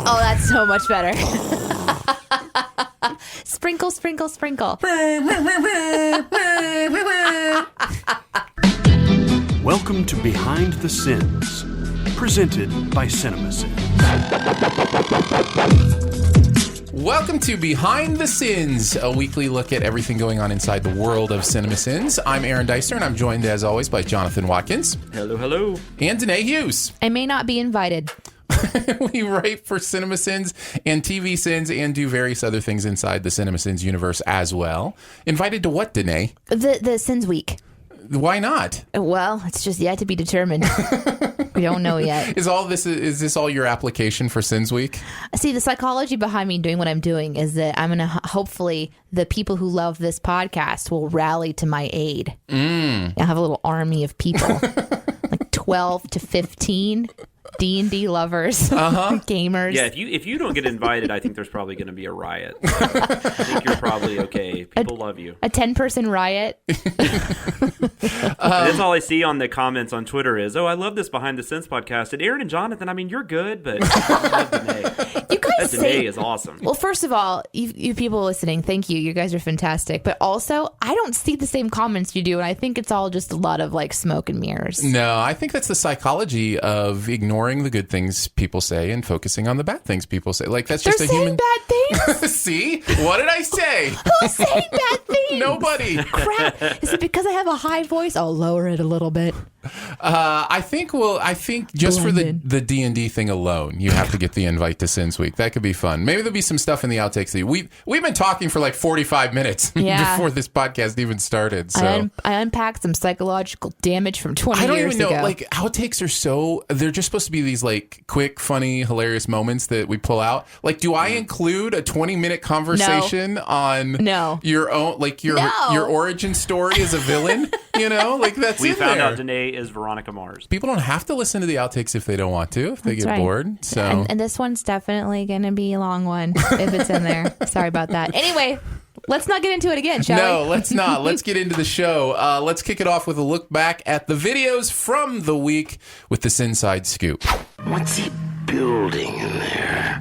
Oh, that's so much better. Sprinkle, sprinkle, sprinkle. Welcome to Behind the Sins, presented by CinemaSins. Welcome to Behind the Sins, a weekly look at everything going on inside the world of CinemaSins. I'm Aaron Dicer, and I'm joined, as always, by Jonathan Watkins. Hello, hello. And Danae Hughes. I may not be invited. We write for CinemaSins and TV Sins and do various other things inside the CinemaSins universe as well. Invited to what, Danae? The Sins Week. Why not? Well, it's just yet to be determined. We don't know yet. Is this all your application for Sins Week? See, the psychology behind me doing what I'm doing is that I'm going to hopefully the people who love this podcast will rally to my aid. I'll have a little army of people, like 12 to 15 D&D lovers, gamers. Yeah, if you don't get invited, I think there's probably going to be a riot. I think you're probably okay. People love you. A 10-person riot. That's all I see on the comments on Twitter is, I love this Behind the Sins podcast. And Aaron and Jonathan, I mean, you're good, but I love Danae. You guys Danae is awesome. Well, first of all, you people listening, thank you. You guys are fantastic. But also, I don't see the same comments you do, and I think it's all just a lot of like smoke and mirrors. No, I think that's the psychology of ignoring the good things people say and focusing on the bad things people say. Like that's just They're a human. saying bad things. See, what did I say? Who's saying bad things? Nobody. Crap. Is it because I have a high voice? I'll lower it a little bit. I think just for the D&D thing alone, you have to get the invite to Sins Week. That could be fun. Maybe there'll be some stuff in the outtakes. We've been talking for like 45 minutes before this podcast even started. So I unpacked some psychological damage from 20 years ago. I don't even know. Like outtakes are they're just supposed to be these like quick, funny, hilarious moments that we pull out. Like, do I include a 20-minute conversation on your own, like your origin story as a villain? You know, like that's we in found there. out Danae is Veronica Mars. People don't have to listen to the outtakes if they don't want to, if they get bored. So, and this one's definitely going to be a long one if it's in there. Sorry about that. Anyway, let's not get into it again, shall we? No, let's not. Let's get into the show. Let's kick it off with a look back at the videos from the week with the Sinside Scoop. What's he building in there?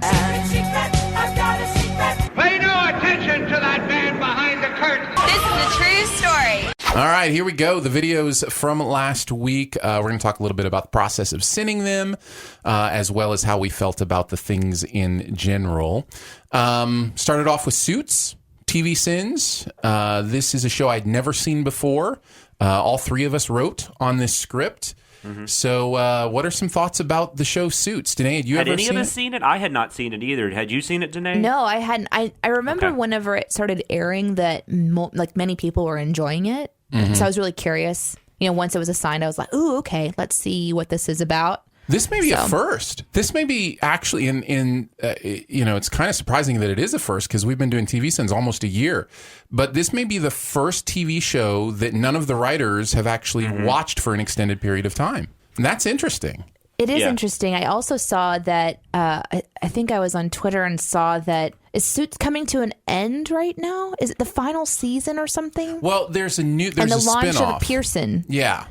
Pay no attention to that man behind the curtain. This is a true story. All right, here we go. The videos from last week. We're going to talk a little bit about the process of sinning them, as well as how we felt about the things in general. Started off with Suits, TV Sins. This is a show I'd never seen before. All three of us wrote on this script. Mm-hmm. So what are some thoughts about the show Suits? Danae, had you ever seen it? Had any of us seen it? I had not seen it either. Had you seen it, Danae? No, I hadn't. I remember whenever it started airing that like many people were enjoying it. Mm-hmm. So I was really curious. You know, once it was assigned, I was like, ooh, okay, let's see what this is about. This may be a first. This may be actually it's kind of surprising that it is a first because we've been doing TV Sins almost a year. But this may be the first TV show that none of the writers have actually watched for an extended period of time. And that's interesting. It is interesting. I also saw that, I think I was on Twitter and saw that, is Suits coming to an end right now? Is it the final season or something? Well, there's a launch spinoff. of Pearson. Yeah.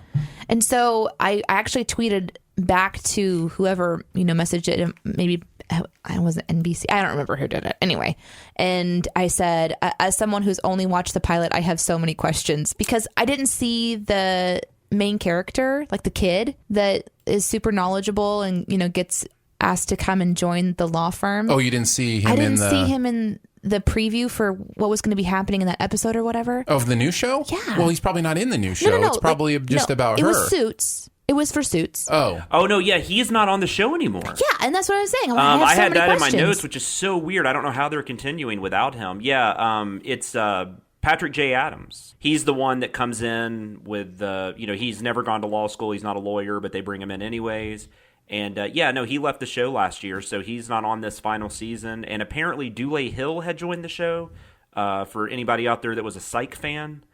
And so I actually tweeted back to whoever, messaged it, maybe I wasn't NBC. I don't remember who did it. Anyway. And I said, as someone who's only watched the pilot, I have so many questions because I didn't see the main character, like the kid that is super knowledgeable and, gets asked to come and join the law firm. Oh, you didn't see him I didn't see him in the preview for what was going to be happening in that episode or whatever. Of the new show? Yeah. Well, he's probably not in the new show. No. It's probably about her. It was Suits. It was for Suits. Oh no, yeah, he's not on the show anymore. Yeah, and that's what I was saying. I had that in my notes, which is so weird. I don't know how they're continuing without him. Yeah, it's Patrick J. Adams. He's the one that comes in with, he's never gone to law school. He's not a lawyer, but they bring him in anyways. And he left the show last year, so he's not on this final season. And apparently Dule Hill had joined the show. For anybody out there that was a Psych fan,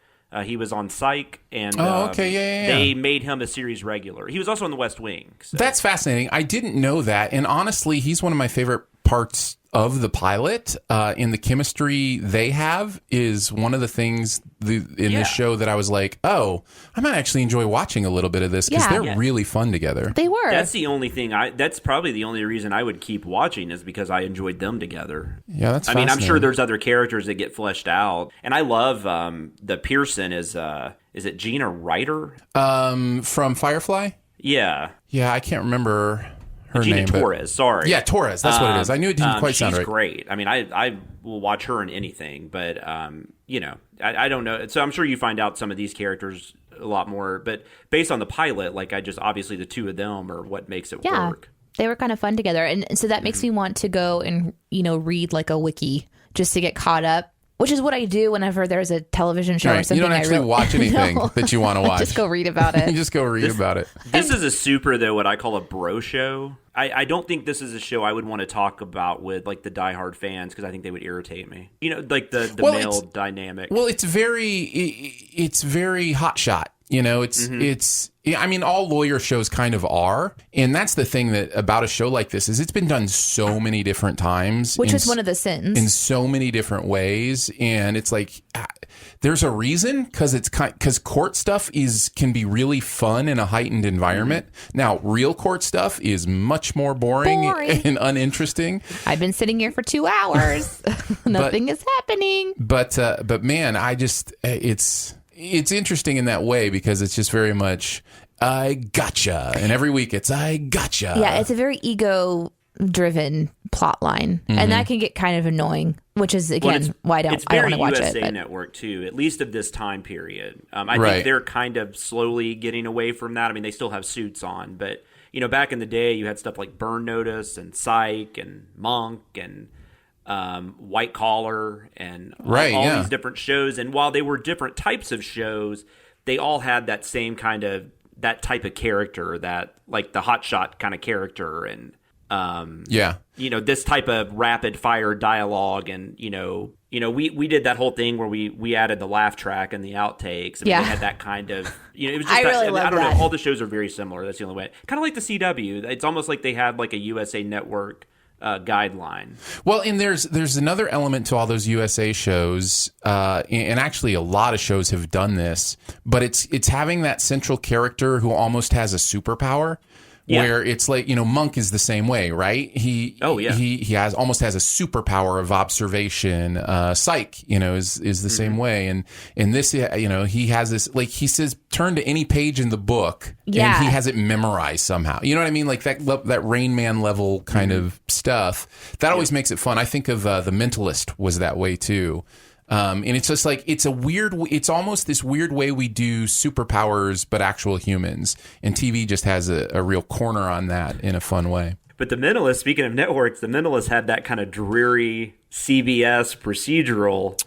he was on Psych, and they made him a series regular. He was also on The West Wing. So. That's fascinating. I didn't know that. And honestly, he's one of my favorite parts of the pilot, in the chemistry they have is one of the things in this show that I was like, oh, I might actually enjoy watching a little bit of this because they're really fun together. They were. That's the only thing that's probably the only reason I would keep watching is because I enjoyed them together. Yeah, that's I mean, I'm sure there's other characters that get fleshed out. And I love the Pearson is it Gina Ryder? From Firefly? Yeah. Yeah, I can't remember her Gina name. Torres, sorry. Yeah, Torres. That's what it is. I knew it didn't quite sound right. She's great. I mean, I will watch her in anything, but, I don't know. So I'm sure you find out some of these characters a lot more, but based on the pilot, like obviously the two of them are what makes it work. They were kind of fun together. And so that makes me want to go and, read like a wiki just to get caught up. Which is what I do whenever there's a television show or something. You don't actually watch anything that you want to watch. Just go read about it. You just go read about it. This is a super, though, what I call a bro show. I don't think this is a show I would want to talk about with, like, the diehard fans because I think they would irritate me. Like the male dynamic. Well, it's very hotshot. It's I mean, all lawyer shows kind of are. And that's the thing that about a show like this is it's been done so many different times. Which is one of the sins. In so many different ways. And it's like, there's a reason because court stuff can be really fun in a heightened environment. Now, real court stuff is much more boring. And uninteresting. I've been sitting here for 2 hours. Nothing is happening. But man, it's interesting in that way because it's just very much, I gotcha. And every week it's, I gotcha. Yeah, it's a very ego-driven plot line. And that can get kind of annoying, which is, again, why I don't want to watch it. It's very USA Network, too, at least of this time period. I think they're kind of slowly getting away from that. I mean, they still have suits on, but, back in the day, you had stuff like Burn Notice and Psych and Monk and White Collar and all these different shows. And while they were different types of shows, they all had that same kind of that type of character, that like the hotshot kind of character, and this type of rapid fire dialogue. And we did that whole thing where we added the laugh track and the outtakes. And they had that kind of it was just I really love I don't that. know. All the shows are very similar. That's the only way. Kind of like the CW. It's almost like they had like a USA Network guideline. Well, and there's another element to all those USA shows, and actually a lot of shows have done this, but it's having that central character who almost has a superpower. Yeah. Where it's like, Monk is the same way, right? He almost has a superpower of observation. Psych, is the same way. And this, he has this, like he says, turn to any page in the book and he has it memorized somehow. You know what I mean? Like that Rain Man level kind of stuff. That always makes it fun. I think of The Mentalist was that way too. And it's just like, it's almost this weird way we do superpowers, but actual humans. And TV just has a real corner on that in a fun way. But The Mentalist, speaking of networks, The Mentalist had that kind of dreary CBS procedural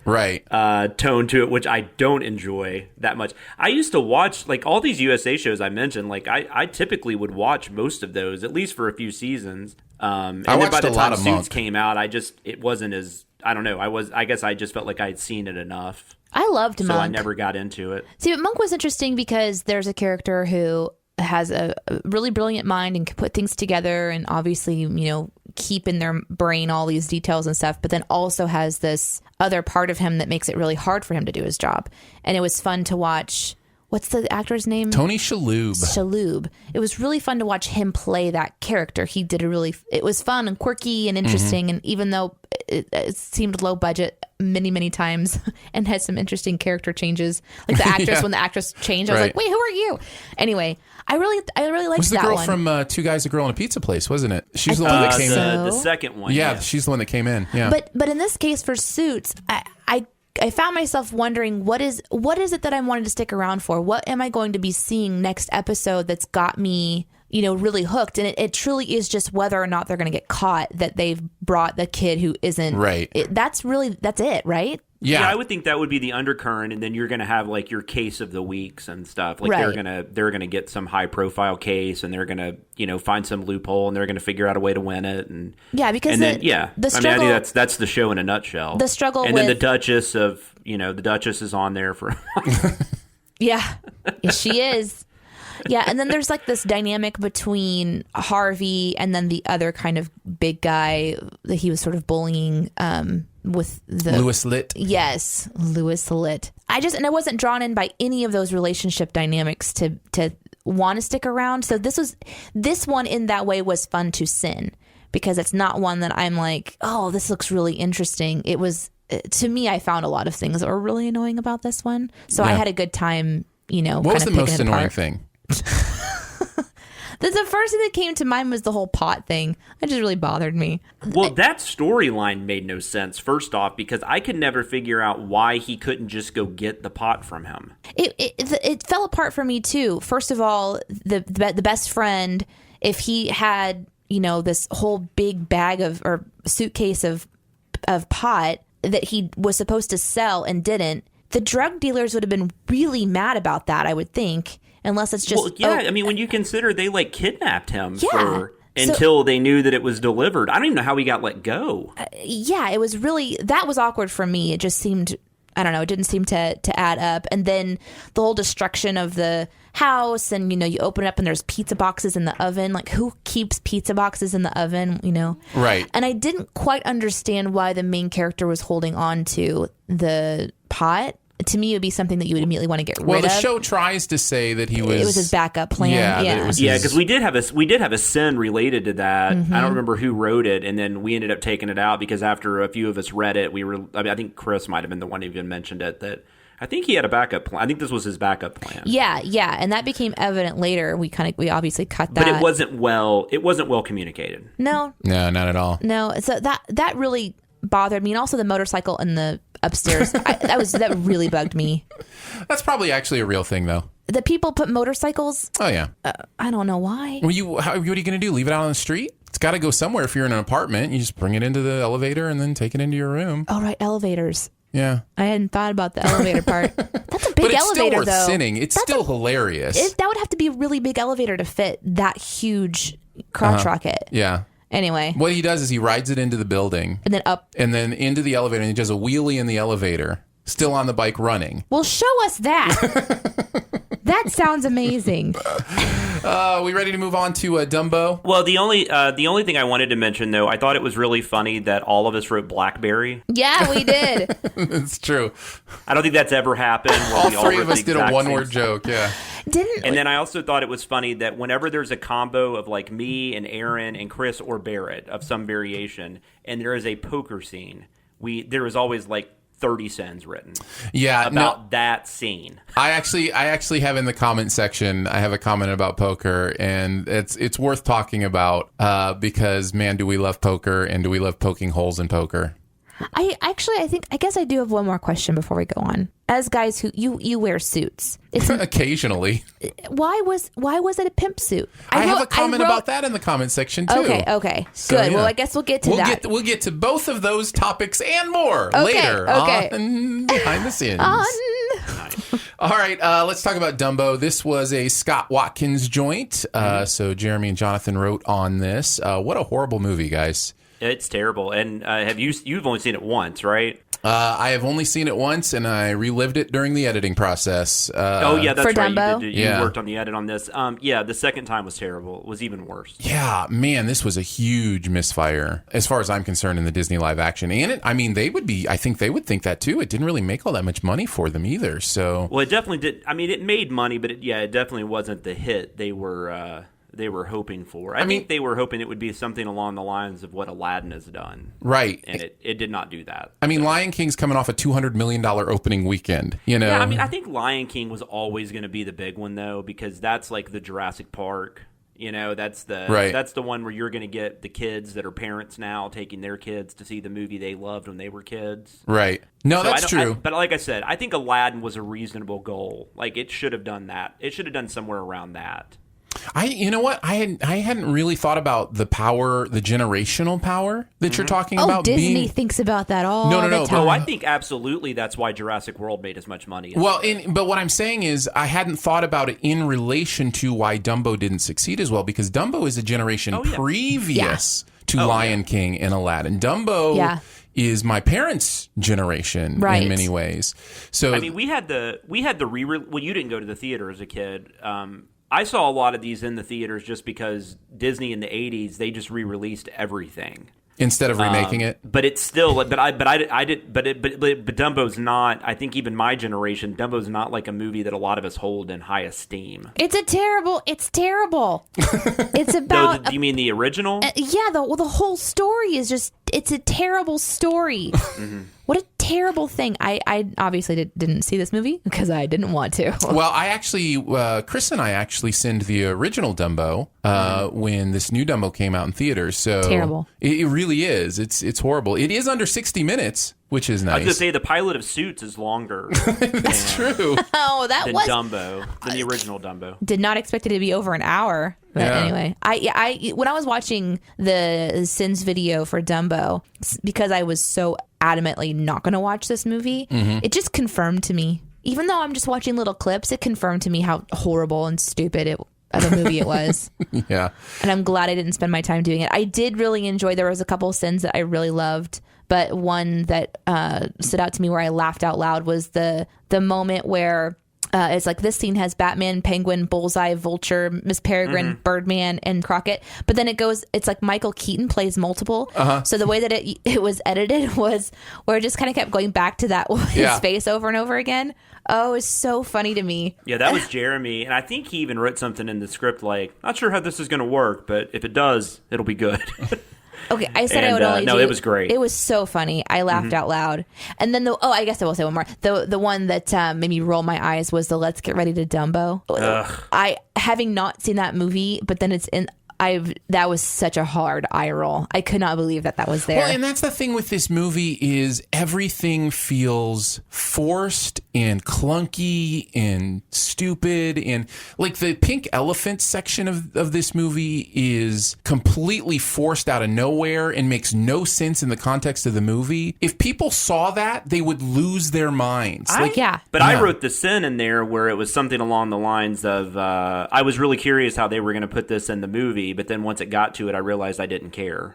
tone to it, which I don't enjoy that much. I used to watch, like, all these USA shows I mentioned, like, I typically would watch most of those, at least for a few seasons. And I then watched by the a lot time of Suits Monk. came out, it wasn't as, I don't know, I guess I just felt like I had seen it enough. I loved Monk. So I never got into it. See, but Monk was interesting because there's a character who has a really brilliant mind and can put things together and obviously, keep in their brain all these details and stuff, but then also has this other part of him that makes it really hard for him to do his job. And it was fun to watch. What's the actor's name? Tony Shalhoub. It was really fun to watch him play that character. He did it was fun and quirky and interesting. And even though it seemed low budget many, many times and had some interesting character changes, like the actress, when the actress changed, I was like, wait, who are you? Anyway, I really liked that one. Was the girl from Two Guys, a Girl in a Pizza Place, wasn't it? She's the one that came in. The second one. Yeah, she's the one that came in. Yeah. But in this case for Suits, I found myself wondering what is it that I wanted to stick around for? What am I going to be seeing next episode that's got me, really hooked? And it truly is just whether or not they're going to get caught that they've brought the kid who isn't. Right. That's it, right? Yeah, I would think that would be the undercurrent, and then you're going to have like your case of the weeks and stuff. Like they're gonna get some high profile case, and they're gonna find some loophole, and they're gonna figure out a way to win it. And because the struggle, I think that's the show in a nutshell. The struggle, and then the Duchess the Duchess is on there for. Yeah, she is. Yeah, and then there's like this dynamic between Harvey and then the other kind of big guy that he was sort of bullying with the Louis Litt. Yes, Louis Litt. I wasn't drawn in by any of those relationship dynamics to want to stick around. So this one in that way was fun to sin, because it's not one that I'm like, oh, this looks really interesting. It was, to me, I found a lot of things that were really annoying about this one. So I had a good time, What was the most annoying thing? The first thing that came to mind was the whole pot thing. It just really bothered me. Well, that storyline made no sense, first off, because I could never figure out why he couldn't just go get the pot from him. It fell apart for me, too. First of all, the best friend, if he had, this whole big bag or suitcase of pot that he was supposed to sell and didn't, the drug dealers would have been really mad about that, I would think. Unless it's just... Well, yeah, I mean, when you consider they, kidnapped him until they knew that it was delivered. I don't even know how he got let go. It was really... That was awkward for me. It just seemed... I don't know. It didn't seem to add up. And then the whole destruction of the house and, you open it up and there's pizza boxes in the oven. Like, who keeps pizza boxes in the oven, Right. And I didn't quite understand why the main character was holding on to the pot. To me, it would be something that you would immediately want to get rid of. Well, the show tries to say that it was his backup plan. Yeah, because we did have a sin related to that. Mm-hmm. I don't remember who wrote it, and then we ended up taking it out because after a few of us read it, I think Chris might have been the one who even mentioned it. That I think he had a backup plan. I think this was his backup plan. Yeah, and that became evident later. We obviously cut that, but it wasn't well communicated. No, not at all. No, so that really bothered me, and also the motorcycle in the upstairs. That really bugged me. That's probably actually a real thing, though. The people put motorcycles. Oh yeah. I don't know why. What are you going to do? Leave it out on the street? It's got to go somewhere. If you're in an apartment, you just bring it into the elevator and then take it into your room. Oh right, elevators. Yeah. I hadn't thought about the elevator part. That's a big but it's elevator, still worth though. sinning. It's still hilarious. That would have to be a really big elevator to fit that huge crotch rocket. Yeah. Anyway. What he does is he rides it into the building. And then up. And then into the elevator, and he does a wheelie in the elevator, still on the bike running. Well, show us that. That sounds amazing. We ready to move on to Dumbo? Well, the only thing I wanted to mention, though, I thought it was really funny that all of us wrote BlackBerry. Yeah, we did. It's true. I don't think that's ever happened. All three of us did a one-word joke, yeah. And then I also thought it was funny that whenever there's a combo of me and Aaron and Chris or Barrett of some variation, and there is a poker scene, there is always 30 sins written about that scene. I actually have in the comment section, I have a comment about poker, and it's worth talking about because, man, do we love poker, and do we love poking holes in poker. I guess I do have one more question before we go on. As guys who you wear suits, occasionally. Why was it a pimp suit? I have a comment about that in the comment section too. Okay, so, good. Yeah. Well, I guess we'll get to that. We'll get to both of those topics and more later. On Behind the Sins. All right, let's talk about Dumbo. This was a Scott Watkins joint. So Jeremy and Jonathan wrote on this. What a horrible movie, guys. It's terrible. And you've only seen it once, right? I have only seen it once, and I relived it during the editing process. That's for right. Dumbo? You worked on the edit on this. The second time was terrible. It was even worse. Yeah, man, this was a huge misfire as far as I'm concerned in the Disney live action. And I think they would think that too. It didn't really make all that much money for them either. So, well, it definitely did. I mean, it made money, but it definitely wasn't the hit they were hoping for. I think they were hoping it would be something along the lines of what Aladdin has done. Right. And it did not do that. I mean, Lion King's coming off a $200 million opening weekend, Yeah, I think Lion King was always going to be the big one, though, because that's the Jurassic Park. That's the one where you're going to get the kids that are parents now taking their kids to see the movie they loved when they were kids. Right. No, that's true. But like I said, I think Aladdin was a reasonable goal. It should have done that. It should have done somewhere around that. You know what? I hadn't really thought about the power, the generational power that you're talking about. Disney thinks about that all the time. No, I think absolutely that's why Jurassic World made as much money. But what I'm saying is I hadn't thought about it in relation to why Dumbo didn't succeed as well, because Dumbo is a generation previous to Lion King and Aladdin. Dumbo is my parents' generation in many ways. So we had the re-release. Well, you didn't go to the theater as a kid. I saw a lot of these in the theaters just because Disney in the 80s, they just re-released everything. Instead of remaking it, but it's still. But Dumbo's not. I think even my generation, Dumbo's not like a movie that a lot of us hold in high esteem. It's terrible. It's about. Do you mean the original? Yeah. The whole story is just. It's a terrible story. Mm-hmm. What a terrible thing. I obviously didn't see this movie because I didn't want to. Well, I actually, Chris and I actually seen the original Dumbo when this new Dumbo came out in theaters. So terrible. It really is. It's horrible. It is under 60 minutes, which is nice. I was going to say the pilot of Suits is longer. That's true. Oh, than Dumbo, than the original Dumbo. Did not expect it to be over an hour. But anyway, I when I was watching the Sins video for Dumbo, because I was so adamantly not going to watch this movie, it just confirmed to me, even though I'm just watching little clips, it confirmed to me how horrible and stupid of a movie it was. Yeah. And I'm glad I didn't spend my time doing it. I did really enjoy, there was a couple of Sins that I really loved, but one that stood out to me where I laughed out loud was the moment where it's like this scene has Batman, Penguin, Bullseye, Vulture, Miss Peregrine, Birdman, and Crockett. But then it's like Michael Keaton plays multiple. So the way that it was edited was where it just kind of kept going back to his face over and over again. Oh, it's so funny to me. Yeah, that was Jeremy. And I think he even wrote something in the script like, not sure how this is going to work, but if it does, it'll be good. Okay, I said I would only No, it was great. It was so funny. I laughed out loud. And then I guess I will say one more. The one that made me roll my eyes was the Let's Get Ready to Dumbo. I having not seen that movie, but then it's in. That was such a hard eye roll. I could not believe that was there. Well, and that's the thing with this movie is everything feels forced and clunky and stupid, and like the pink elephant section of this movie is completely forced out of nowhere and makes no sense in the context of the movie. If people saw that, they would lose their minds. But I wrote the sin in there where it was something along the lines of I was really curious how they were going to put this in the movie. But then once it got to it, I realized I didn't care.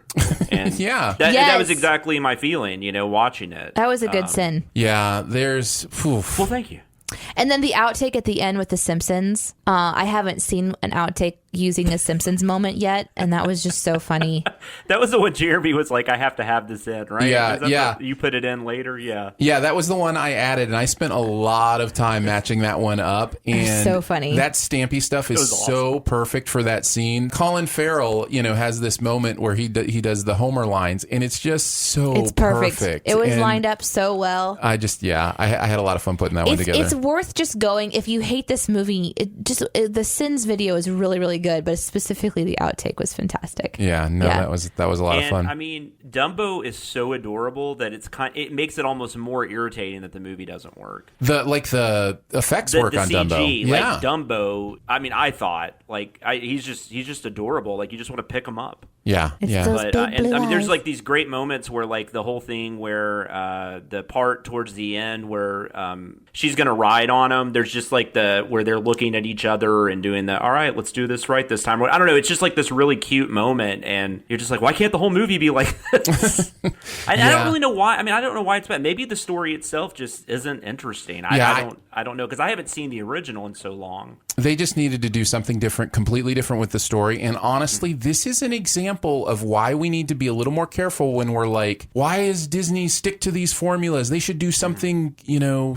And that was exactly my feeling, watching it. That was a good sin. Yeah, there's... Well, thank you. And then the outtake at the end with the Simpsons. I haven't seen an outtake using a Simpsons moment yet, and that was just so funny. That was the one Jeremy was like, I have to have this in, right? Yeah. You put it in later, yeah. Yeah, that was the one I added, and I spent a lot of time matching that one up. And so funny. That Stampy stuff is so perfect for that scene. Colin Farrell, has this moment where he does the Homer lines, and it's just so it's perfect. It was lined up so well. I had a lot of fun putting that one together. It's worth just going. If you hate this movie, the Sins video is really, really good, but specifically the outtake was fantastic. That was a lot of fun. I mean, Dumbo is so adorable that it makes it almost more irritating that the movie doesn't work. The effects work on CG, Dumbo. Like Dumbo, I mean, I thought he's just adorable. Like you just want to pick him up. Yeah. But I mean, there's like these great moments where like the whole thing where the part towards the end where she's gonna ride on him. There's just like where they're looking at each other and doing all right, let's do this right this time. I don't know. It's just like this really cute moment, and you're just like, why can't the whole movie be like this? I don't really know why. I mean, I don't know why it's bad. Maybe the story itself just isn't interesting. I don't know because I haven't seen the original in so long. They just needed to do something different, completely different with the story. And honestly, this is an example of why we need to be a little more careful when we're like, why is Disney stick to these formulas? They should do something,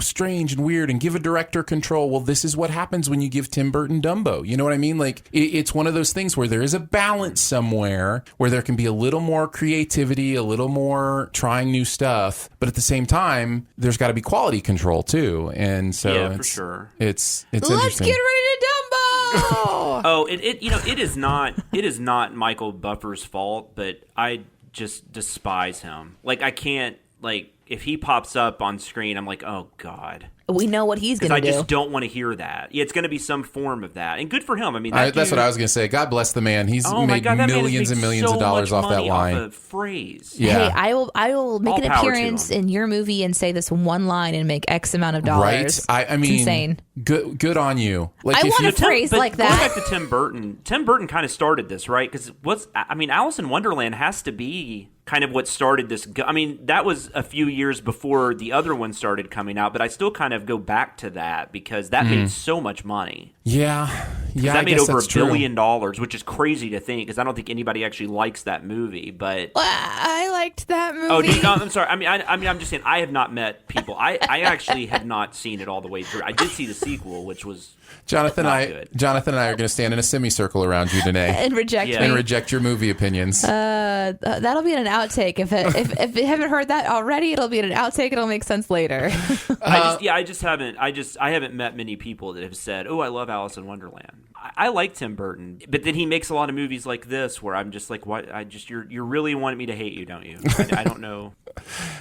strange and weird and give a director control. Well, this is what happens when you give Tim Burton Dumbo. You know what I mean? Like, it's one of those things where there is a balance somewhere where there can be a little more creativity, a little more trying new stuff. But at the same time, there's got to be quality control too. And so for sure. It's Let's interesting. get ready to Dumbo. It is not Michael Buffer's fault, but I just despise him. Like I can't if he pops up on screen, I'm like, oh God. We know what he's going to do. I just don't want to hear that. Yeah, it's going to be some form of that. And good for him. I mean, that's what I was going to say. God bless the man. He's made millions and millions of dollars off that line. Off a phrase. Yeah. Hey, I will make an appearance in your movie and say this one line and make X amount of dollars. Right? I mean, it's insane. Good on you. Like I want a phrase like that. Going back to Tim Burton. Tim Burton kind of started this, right? Because Alice in Wonderland has to be kind of what started this. I mean, that was a few years before the other one started coming out, but I still kind of go back to that because that made so much money. Yeah. Yeah, that I made guess over that's $1 true. billion, which is crazy to think because I don't think anybody actually likes that movie. But I liked that movie. oh, no, I'm sorry. I mean, I'm just saying I have not met people. I actually have not seen it all the way through. I did see the sequel, which was Jonathan not and good. Jonathan and I are going to stand in a semicircle around you today and reject Yeah. me. and reject your movie opinions. That'll be in an outtake. If you haven't heard that already, it'll be in an outtake. It'll make sense later. I haven't met many people that have said, "Oh, I love Alice in Wonderland." I like Tim Burton, but then he makes a lot of movies like this where I'm just like, "What? You're really wanting me to hate you, don't you?" I don't know.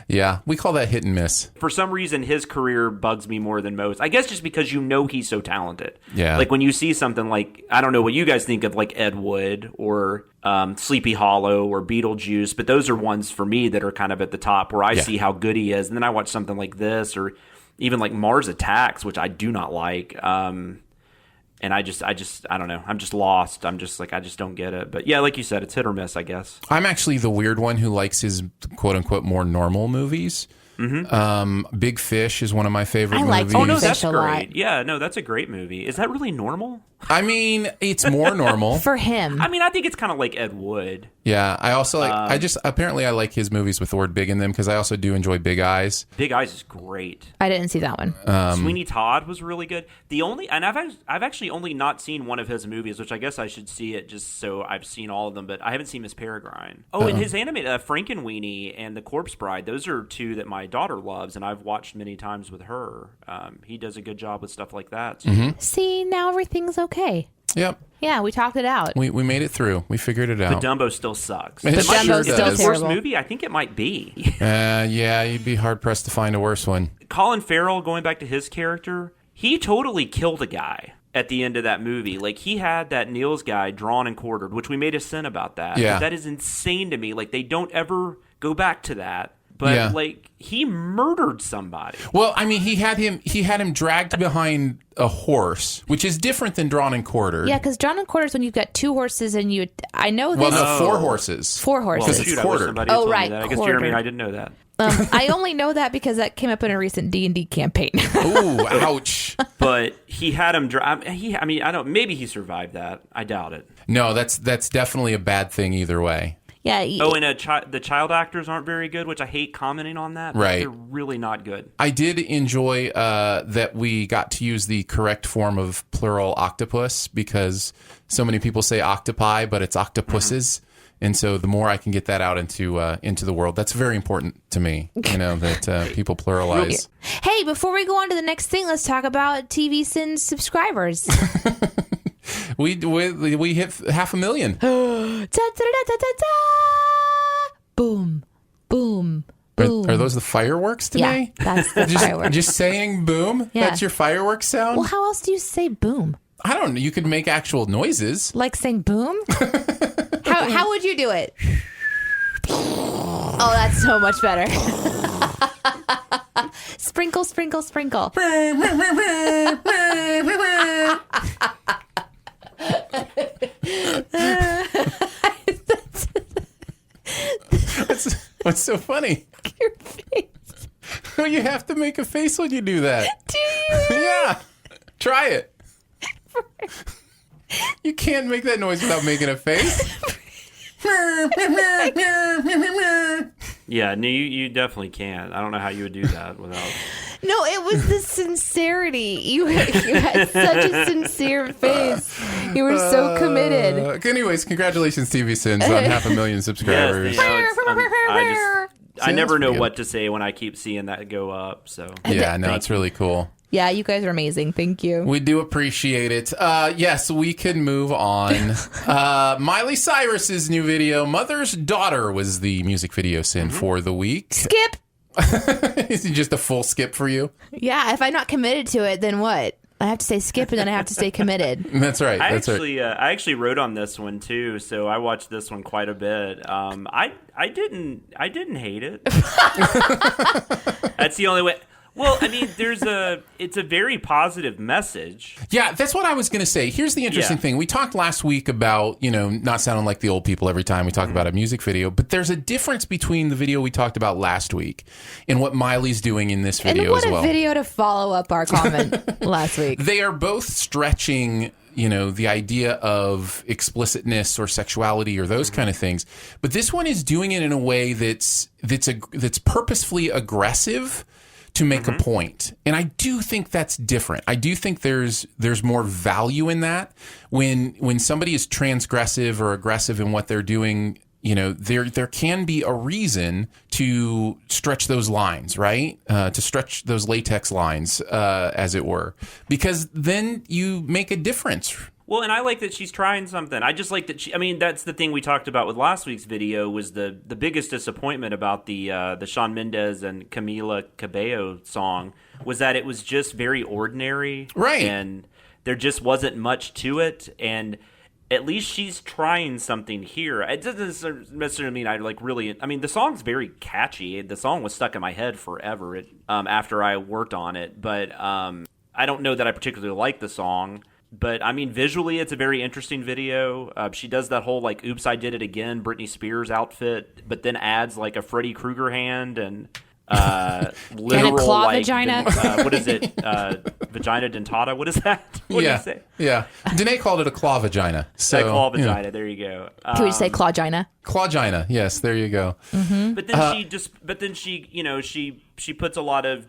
Yeah, we call that hit and miss. For some reason, his career bugs me more than most. I guess just because he's so talented. Yeah. Like when you see something like, I don't know what you guys think of, like Ed Wood or Sleepy Hollow or Beetlejuice, but those are ones for me that are kind of at the top where I see how good he is. And then I watch something like this or even like Mars Attacks, which I do not like. And I don't know. I'm just lost. I'm just like, I just don't get it. But yeah, like you said, it's hit or miss, I guess. I'm actually the weird one who likes his quote unquote more normal movies. Big Fish is one of my favorite I like movies. Big Oh, no, Fish that's a lot. great. Yeah, no, that's a great movie. Is that really normal? I mean, it's more normal. For him. I mean, I think it's kind of like Ed Wood. Yeah, I also like. Apparently I like his movies with the word big in them because I also do enjoy Big Eyes. Big Eyes is great. I didn't see that one. Sweeney Todd was really good. I've actually only not seen one of his movies, which I guess I should see it just so I've seen all of them, but I haven't seen Miss Peregrine. Oh, and his animated Frankenweenie and The Corpse Bride, those are two that my daughter loves, and I've watched many times with her. He does a good job with stuff like that. So. See, now everything's okay. Yep, Yeah, we talked it out. we made it through. We figured it out. But Dumbo still sucks. It It might sure be Dumbo's still does. the worst terrible. movie. I think it might be. Yeah, you'd be hard pressed to find a worse one. Colin Farrell, going back to his character, he totally killed a guy at the end of that movie. Like, he had that Niels guy drawn and quartered, which we made a sin about that. Yeah. But that is insane to me. Like, they don't ever go back to that. But, Yeah. like, he murdered somebody. Well, I mean, he had him dragged behind a horse, which is different than drawn and quartered. Yeah, because drawn and quarters when you've got two horses and I know Well, this. no, 4 horses. 4 Well, horses. it's shoot, I wish quartered. somebody Oh, told me right, that. I guess quartered. Jeremy and I didn't know that. I only know that because that came up in a recent D&D campaign. Ooh, ouch. But he had him maybe he survived that. I doubt it. No, that's definitely a bad thing either way. Yeah. Oh, and the child actors aren't very good, which I hate commenting on that. But Right. They're really not good. I did enjoy that we got to use the correct form of plural octopus because so many people say octopi, but it's octopuses. And so the more I can get that out into the world, that's very important to me, that people pluralize. Hey, before we go on to the next thing, let's talk about TV Sins subscribers. We hit 500,000. Da-da-da-da-da-da. Boom. Boom. Boom. Are those the fireworks today? Yeah, that's the fireworks. Just saying boom? Yeah. That's your fireworks sound? Well, how else do you say boom? I don't know. You could make actual noises. Like saying boom? How would you do it? Oh, that's so much better. Sprinkle, sprinkle, sprinkle. What's so funny? Your face. You have to make a face when you do that. Do you? Yeah. Try it. You can't make that noise without making a face. Yeah, no, you definitely can't. I don't know how you would do that without. No, it was the sincerity. You had such a sincere face. You were so committed. Anyways, congratulations, TV Sins, on 500,000 subscribers. Yes, I never that's know pretty what to say when I keep seeing that go up. So Yeah, no, it's really cool. Yeah, you guys are amazing. Thank you. We do appreciate it. Yes, we can move on. Miley Cyrus's new video, Mother's Daughter, was the music video sin for the week. Skip. Is it just a full skip for you? Yeah, if I'm not committed to it, then what? I have to say skip and then I have to stay committed. That's right. I That's right. actually wrote on this one too, so I watched this one quite a bit. I didn't hate it. That's the only way. Well, I mean, it's a very positive message. Yeah, that's what I was going to say. Here's the interesting Yeah. thing. We talked last week about, not sounding like the old people every time we talk about a music video, but there's a difference between the video we talked about last week and what Miley's doing in this video And what as well. a video to follow up our comment last week. They are both stretching, the idea of explicitness or sexuality or those kind of things. But this one is doing it in a way that's purposefully aggressive to make a point. And I do think that's different. I do think there's more value in that when somebody is transgressive or aggressive in what they're doing. There can be a reason to stretch those lines, right? To stretch those latex lines, as it were, because then you make a difference. Well, and I like that she's trying something. I just like that that's the thing we talked about with last week's video was the biggest disappointment about the Shawn Mendes and Camila Cabello song was that it was just very ordinary. Right. And there just wasn't much to it. And at least she's trying something here. It doesn't necessarily mean the song's very catchy. The song was stuck in my head forever after I worked on it. But I don't know that I particularly like the song. But, visually, it's a very interesting video. She does that whole, Oops, I Did It Again, Britney Spears outfit, but then adds, a Freddy Krueger hand and literal, and a claw vagina. What is it? Vagina dentata? What is that? What do you say? Yeah. Danae called it a claw vagina. So, a claw vagina, there you go. Can we say clawgina? Clawgina, yes, there you go. Mm-hmm. But then she puts a lot of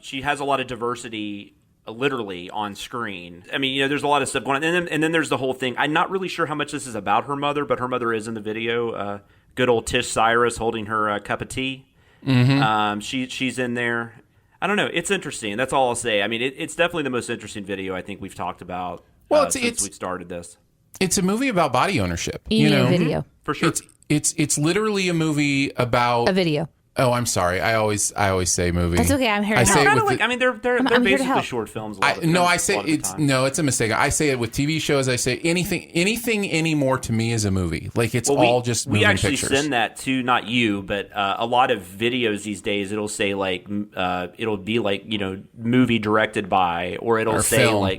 she has a lot of diversity literally on screen. There's a lot of stuff going on. And then there's the whole thing. I'm not really sure how much this is about her mother, but her mother is in the video. Good old Tish Cyrus holding her cup of tea. Mm-hmm. She's in there. I don't know. It's interesting. That's all I'll say. It's definitely the most interesting video I think we've talked about since we started this. It's a movie about body ownership. Video. For sure. It's literally a movie about a video. Oh, I'm sorry. I always say movie. That's okay. I'm here to help. They're basically short films. It's a mistake. I say it with TV shows. I say anything anymore to me is a movie. It's all just moving pictures. We actually send that to not you, but a lot of videos these days. It'll say it'll be movie directed by, or it'll say film.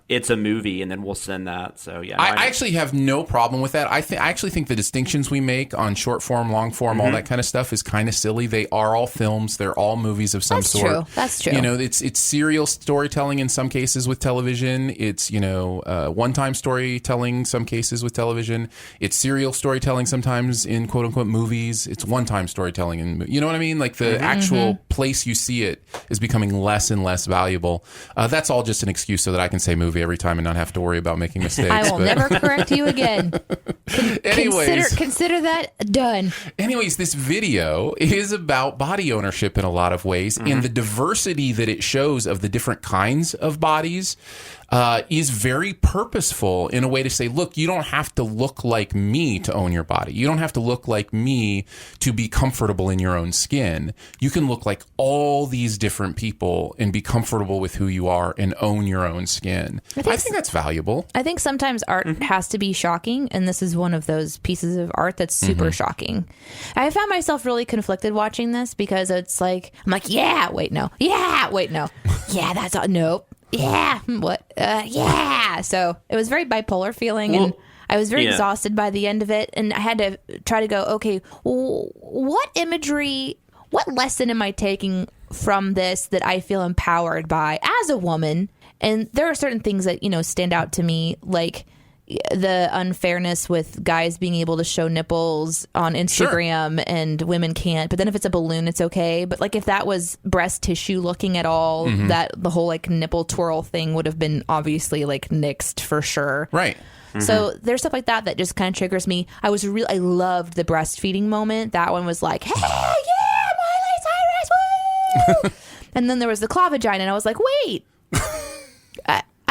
It's a movie, and then we'll send that. So yeah, I actually have no problem with that. I actually think the distinctions we make on short form, long form, all that kind of stuff is kind of silly. They are all films. They're all movies of some sort. That's true. It's serial storytelling in some cases with television. It's, one-time storytelling some cases with television. It's serial storytelling sometimes in quote-unquote movies. It's one-time storytelling in, you know what I mean? The actual place you see it is becoming less and less valuable. That's all just an excuse so that I can say movie every time and not have to worry about making mistakes. I will never correct you again. Consider that done. Anyways, this video is about body ownership in a lot of ways, and the diversity that it shows of the different kinds of bodies is very purposeful in a way to say, look, you don't have to look like me to own your body. You don't have to look like me to be comfortable in your own skin. You can look like all these different people and be comfortable with who you are and own your own skin. I think that's valuable. I think sometimes art has to be shocking, and this is one of those pieces of art that's super shocking. I found myself really conflicted watching this because it's I'm yeah, wait, no. Yeah, wait, no. Yeah, that's all. Nope. Yeah. What? Yeah. So it was very bipolar feeling, and I was very exhausted by the end of it. And I had to try to go, okay, what imagery, what lesson am I taking from this that I feel empowered by as a woman? And there are certain things that, stand out to me, like the unfairness with guys being able to show nipples on Instagram and women can't. But then if it's a balloon, it's okay. But if that was breast tissue looking at all, that the whole nipple twirl thing would have been obviously nixed for sure. Right. So there's stuff like that just kind of triggers me. I loved the breastfeeding moment. That one was hey, yeah, Miley Cyrus, woo! And then there was the claw vagina, and I was like, wait.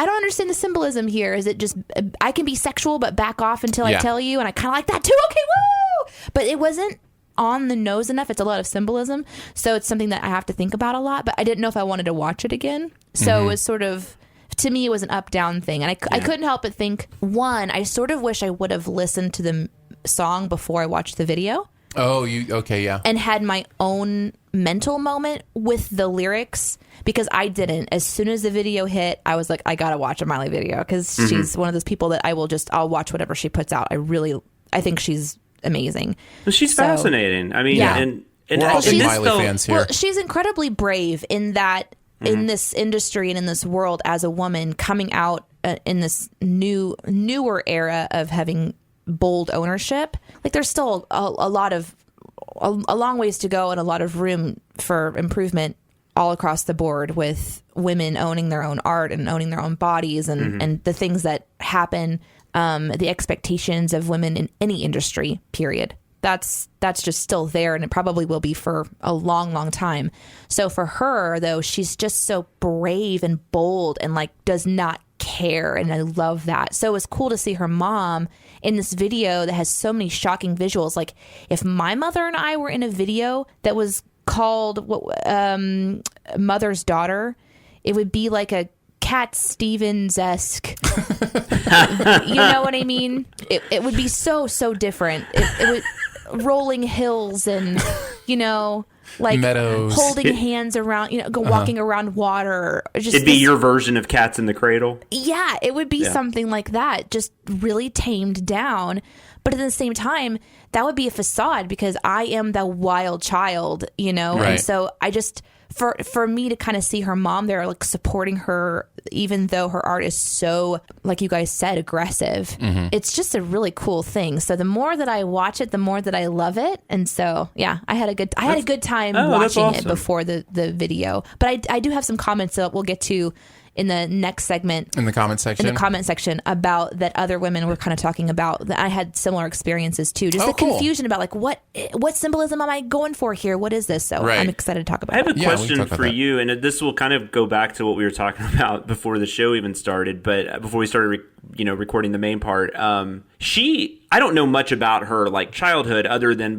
I don't understand the symbolism here. Is it just I can be sexual but back off until I tell you? And I kind of like that too. Okay, woo! But it wasn't on the nose enough. It's a lot of symbolism. So it's something that I have to think about a lot. But I didn't know if I wanted to watch it again. So it was sort of, to me, it was an up-down thing. And I couldn't help but think, one, I sort of wish I would have listened to the song before I watched the video. Oh, okay, yeah. And had my own mental moment with the lyrics, because I didn't. As soon as the video hit, I was like, I gotta watch a Miley video, because she's one of those people that I'll watch whatever she puts out. I think she's amazing. Well, she's fascinating. and we're all big Miley fans here. Well, she's incredibly brave in that in this industry and in this world as a woman coming out in this newer era of having bold ownership. Like there's still a long ways to go and a lot of room for improvement all across the board with women owning their own art and owning their own bodies and the things that happen, the expectations of women in any industry, period. That's just still there, and it probably will be for a long, long time. So for her, though, she's just so brave and bold and like does not care, and I love that. So it's cool to see her mom in this video that has so many shocking visuals. Like if my mother and I were in a video that was called Mother's Daughter, it would be like a Cat Stevens-esque. You know what I mean? It would be so different. It would rolling hills and, you know, like meadows, holding hands around, you know, walking around water. It'd be your version of Cats in the Cradle. Yeah, it would be something like that, just really tamed down. But at the same time, that would be a facade because I am the wild child, you know? Right. And so I just, for me to kind of see her mom there, like supporting her, even though her art is so, like you guys said, aggressive, it's just a really cool thing. So the more that I watch it, the more that I love it. And so, yeah, I had a good time watching it before the video. But I do have some comments that we'll get to in the next segment. In the comment section about that other women were kind of talking about that I had similar experiences too. Just confusion about like what symbolism am I going for here? What is this? So I'm excited to talk about it. I have a question for you, and this will kind of go back to what we were talking about before the show even started, but before we started recording the main part. I don't know much about her like childhood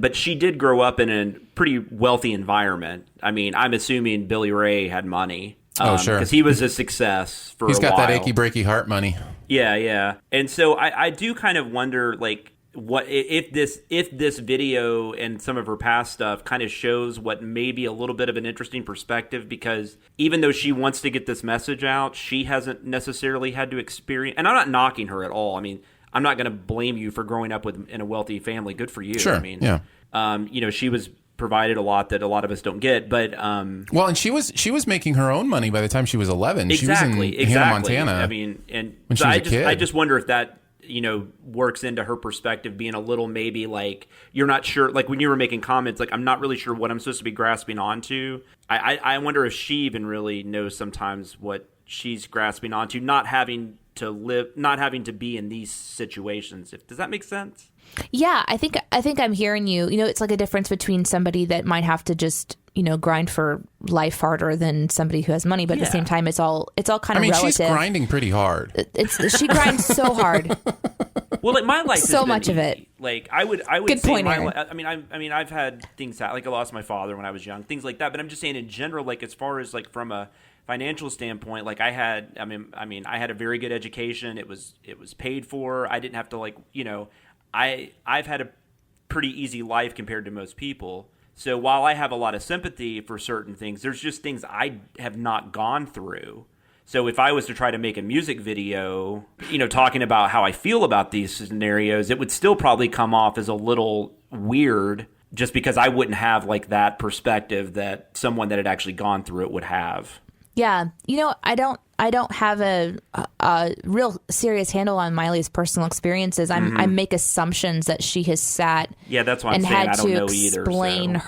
but she did grow up in a pretty wealthy environment. I mean, I'm assuming Billy Ray had money. Sure. Because he was a success for a while. He's got that achy breaky heart money. Yeah. And so I do kind of wonder, like, what if this video and some of her past stuff kind of shows what may be a little bit of an interesting perspective, because even though she wants to get this message out, she hasn't necessarily had to experience, and I'm not knocking her at all. I mean, I'm not going to blame you for growing up in a wealthy family. Good for you. Sure. I mean, she was provided a lot that a lot of us don't get, but well, and she was making her own money by the time she was 11. Exactly, she was in Hannah, Montana. I mean, and when so she was a kid. I just wonder if that works into her perspective, being a little maybe like you're not sure, like when you were making comments, like I'm not really sure what I'm supposed to be grasping onto. I wonder if she even really knows sometimes what she's grasping onto, not having to be in these situations. Does that make sense? Yeah, I think I'm hearing you. You know, it's like a difference between somebody that might have to just, grind for life harder than somebody who has money, but at the same time, it's all kind of relative. She's grinding pretty hard. She grinds so hard. Well, like my life, so much of it. Like I would Good say point, my Aaron. I mean, I've had things like I lost my father when I was young, things like that. But I'm just saying in general, like as far as like from a financial standpoint, like I had a very good education. It was paid for. I didn't have to I've had a pretty easy life compared to most people. So while I have a lot of sympathy for certain things, there's just things I have not gone through. So if I was to try to make a music video, talking about how I feel about these scenarios, it would still probably come off as a little weird, just because I wouldn't have like that perspective that someone that had actually gone through it would have. Yeah. I don't have a real serious handle on Miley's personal experiences. I make assumptions that she has sat that's what I'm and saying. had I don't to know either, explain so.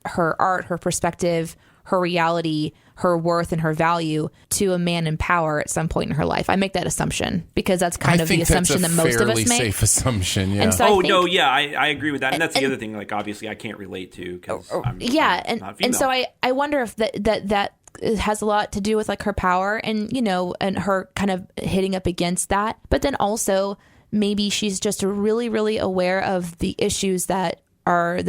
her art, her perspective, her reality, her worth, and her value to a man in power at some point in her life. I make that assumption because that's kind of the assumption that most of us make. Safe assumption, yeah. And so I agree with that, and that's the other thing. Like, obviously, I can't relate to because I'm not female. And so I wonder if that has a lot to do with like her power and and her kind of hitting up against that, but then also maybe she's just really, really aware of the issues that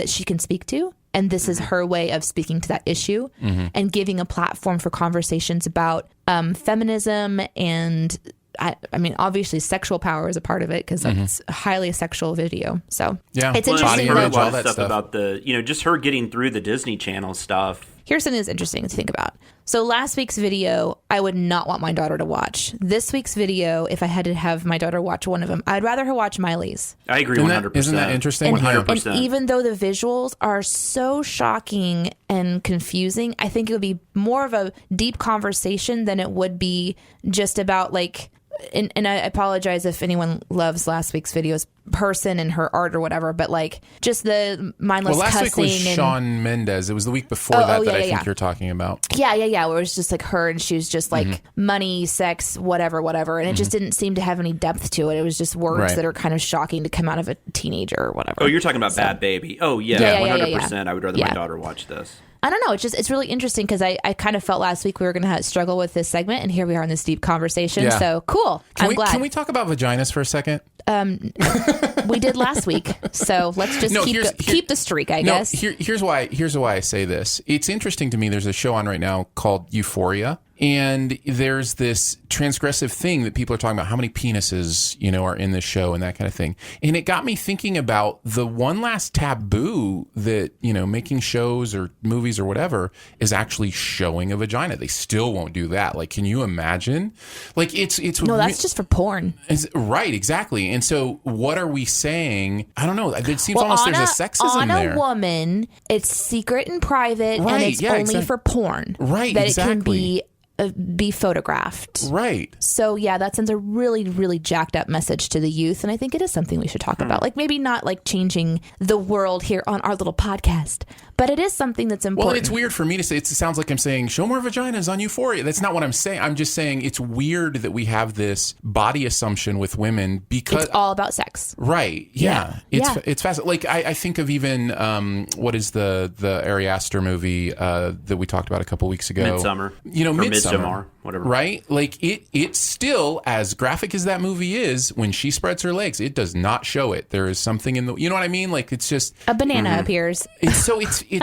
she can speak to. And this is her way of speaking to that issue and giving a platform for conversations about feminism. And I mean, obviously sexual power is a part of it because it's a highly sexual video. So it's interesting. I've heard a lot of stuff about the, just her getting through the Disney Channel stuff. here's something that's interesting to think about. So last week's video, I would not want my daughter to watch. This week's video, if I had to have my daughter watch one of them, I'd rather her watch Miley's. I agree 100%. Isn't that interesting? 100%. And even though the visuals are so shocking and confusing, I think it would be more of a deep conversation than it would be just about like... And I apologize if anyone loves last week's video's person and her art or whatever, but like just the mindless last cussing. Week was Shawn Mendes. It was the week before that I think you're talking about. Yeah. Where it was just like her and she was just like money, sex, whatever. And it just didn't seem to have any depth to it. It was just words that are kind of shocking to come out of a teenager or whatever. Oh, you're talking about Bad Baby. Oh, yeah. 100%. I would rather my daughter watch this. I don't know. It's really interesting because I kind of felt last week we were going to struggle with this segment, and here we are in this deep conversation. Yeah. So cool. I'm glad. Can we talk about vaginas for a second? We did last week, so let's just keep the streak, I guess. Here's why I say this. It's interesting to me. There's a show on right now called Euphoria. And there's this transgressive thing that people are talking about, how many penises, are in this show and that kind of thing. And it got me thinking about the one last taboo that, making shows or movies or whatever is actually showing a vagina. They still won't do that. Like, can you imagine? Like, it's no, that's just for porn. Right, exactly. And so what are we saying? I don't know. It seems almost there's a sexism there. On a woman, it's secret and private, and it's only for porn. Right, that exactly. It can be photographed. Right. So yeah, that sends a really, really jacked up message to the youth, and I think it is something we should talk about. Like maybe not like changing the world here on our little podcast, but it is something that's important. Well, it's weird for me to say. It sounds like I'm saying show more vaginas on Euphoria. That's not what I'm saying. I'm just saying it's weird that we have this body assumption with women because it's all about sex. Right. Yeah. It's fascinating. Like I think of even what is the Ari Aster movie that we talked about a couple weeks ago? Midsummer. Midsommar, whatever. Right? Like it's still, as graphic as that movie is, when she spreads her legs, it does not show it. There is something in the, you know what I mean? Like it's just a banana appears. It's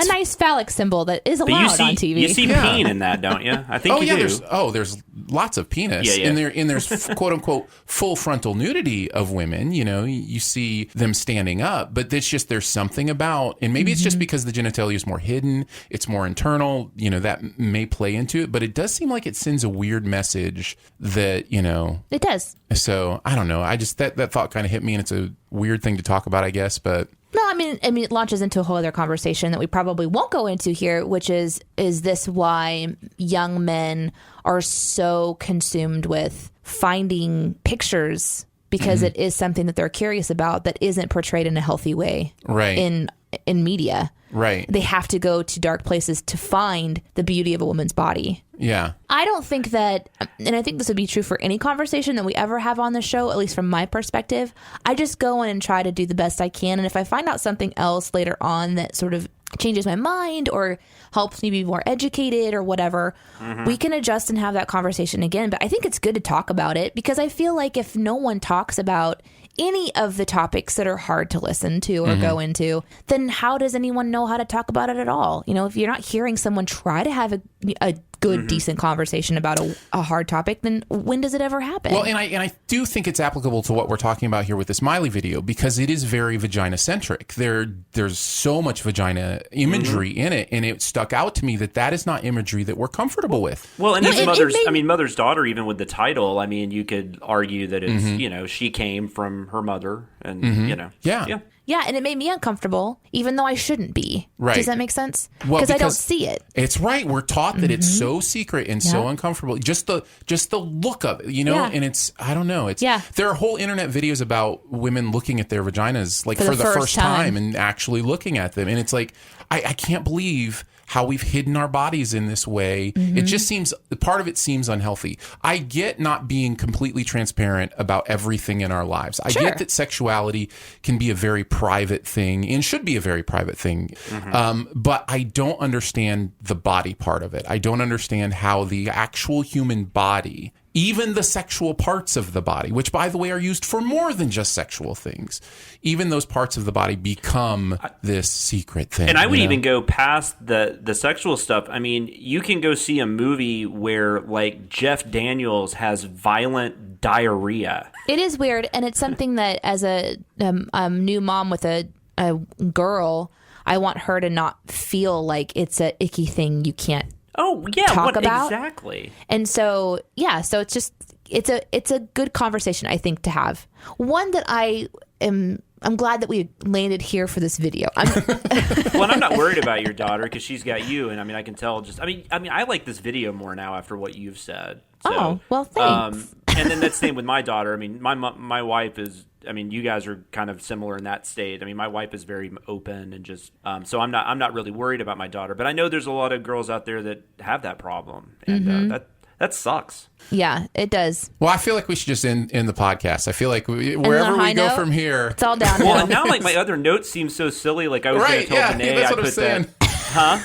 a nice phallic symbol that is allowed on TV. You see peen in that, don't you? I think you do. There's lots of penis. Yeah. And there's quote unquote full frontal nudity of women. You see them standing up, but it's just there's something about, and maybe it's just because the genitalia is more hidden, it's more internal. That may play into it, but it does seem like it sends a weird message that it does. So I don't know. I just that thought kind of hit me, and it's a weird thing to talk about, I guess, but. No, I mean, it launches into a whole other conversation that we probably won't go into here, which is this why young men are so consumed with finding pictures because it is something that they're curious about that isn't portrayed in a healthy way, right? In media, right? They have to go to dark places to find the beauty of a woman's body. Yeah. I don't think that, and I think this would be true for any conversation that we ever have on the show, at least from my perspective. I just go in and try to do the best I can. And if I find out something else later on that sort of changes my mind or helps me be more educated or whatever, we can adjust and have that conversation again. But I think it's good to talk about it because I feel like if no one talks about any of the topics that are hard to listen to or go into, then how does anyone know how to talk about it at all? If you're not hearing someone try to have a good, decent conversation about a hard topic, then when does it ever happen? Well, and I do think it's applicable to what we're talking about here with this Miley video because it is very vagina-centric. There's so much vagina imagery in it, and it stuck out to me that is not imagery that we're comfortable with. Well, and even Mother's Daughter, even with the title, I mean, you could argue that it's, she came from her mother, and, Yeah, and it made me uncomfortable, even though I shouldn't be. Right. Does that make sense? Well, because I don't see it. It's right. We're taught that it's so secret and so uncomfortable. Just the look of it, and it's, I don't know. There are whole internet videos about women looking at their vaginas like for the first time and actually looking at them. And it's like, I can't believe how we've hidden our bodies in this way. It just seems, part of it seems unhealthy. I get not being completely transparent about everything in our lives. I get that sexuality can be a very private thing and should be a very private thing. But I don't understand the body part of it. I don't understand how the actual human body, even the sexual parts of the body, which, by the way, are used for more than just sexual things, even those parts of the body become this secret thing. And I would even go past the sexual stuff. I mean, you can go see a movie where, like, Jeff Daniels has violent diarrhea. It is weird, and it's something that as a new mom with a a girl, I want her to not feel like it's a icky thing you can't talk about. Exactly. And so, so it's just, it's a good conversation, I think, to have. One that I'm glad that we landed here for this video. Well, and I'm not worried about your daughter because she's got you, and I mean, I can tell. I like this video more now after what you've said. So, well, thanks. And then that's the same with my daughter. I mean, my wife is. I mean, you guys are kind of similar in that state. I mean, my wife is very open and just. So I'm not really worried about my daughter, but I know there's a lot of girls out there that have that problem, and that sucks. Yeah, it does. Well, I feel like we should just end the podcast. I feel like wherever we go from here, it's all downhill. Well, and now like my other notes seem so silly. Like I was going to tell Danae, that's what I'm saying. Huh?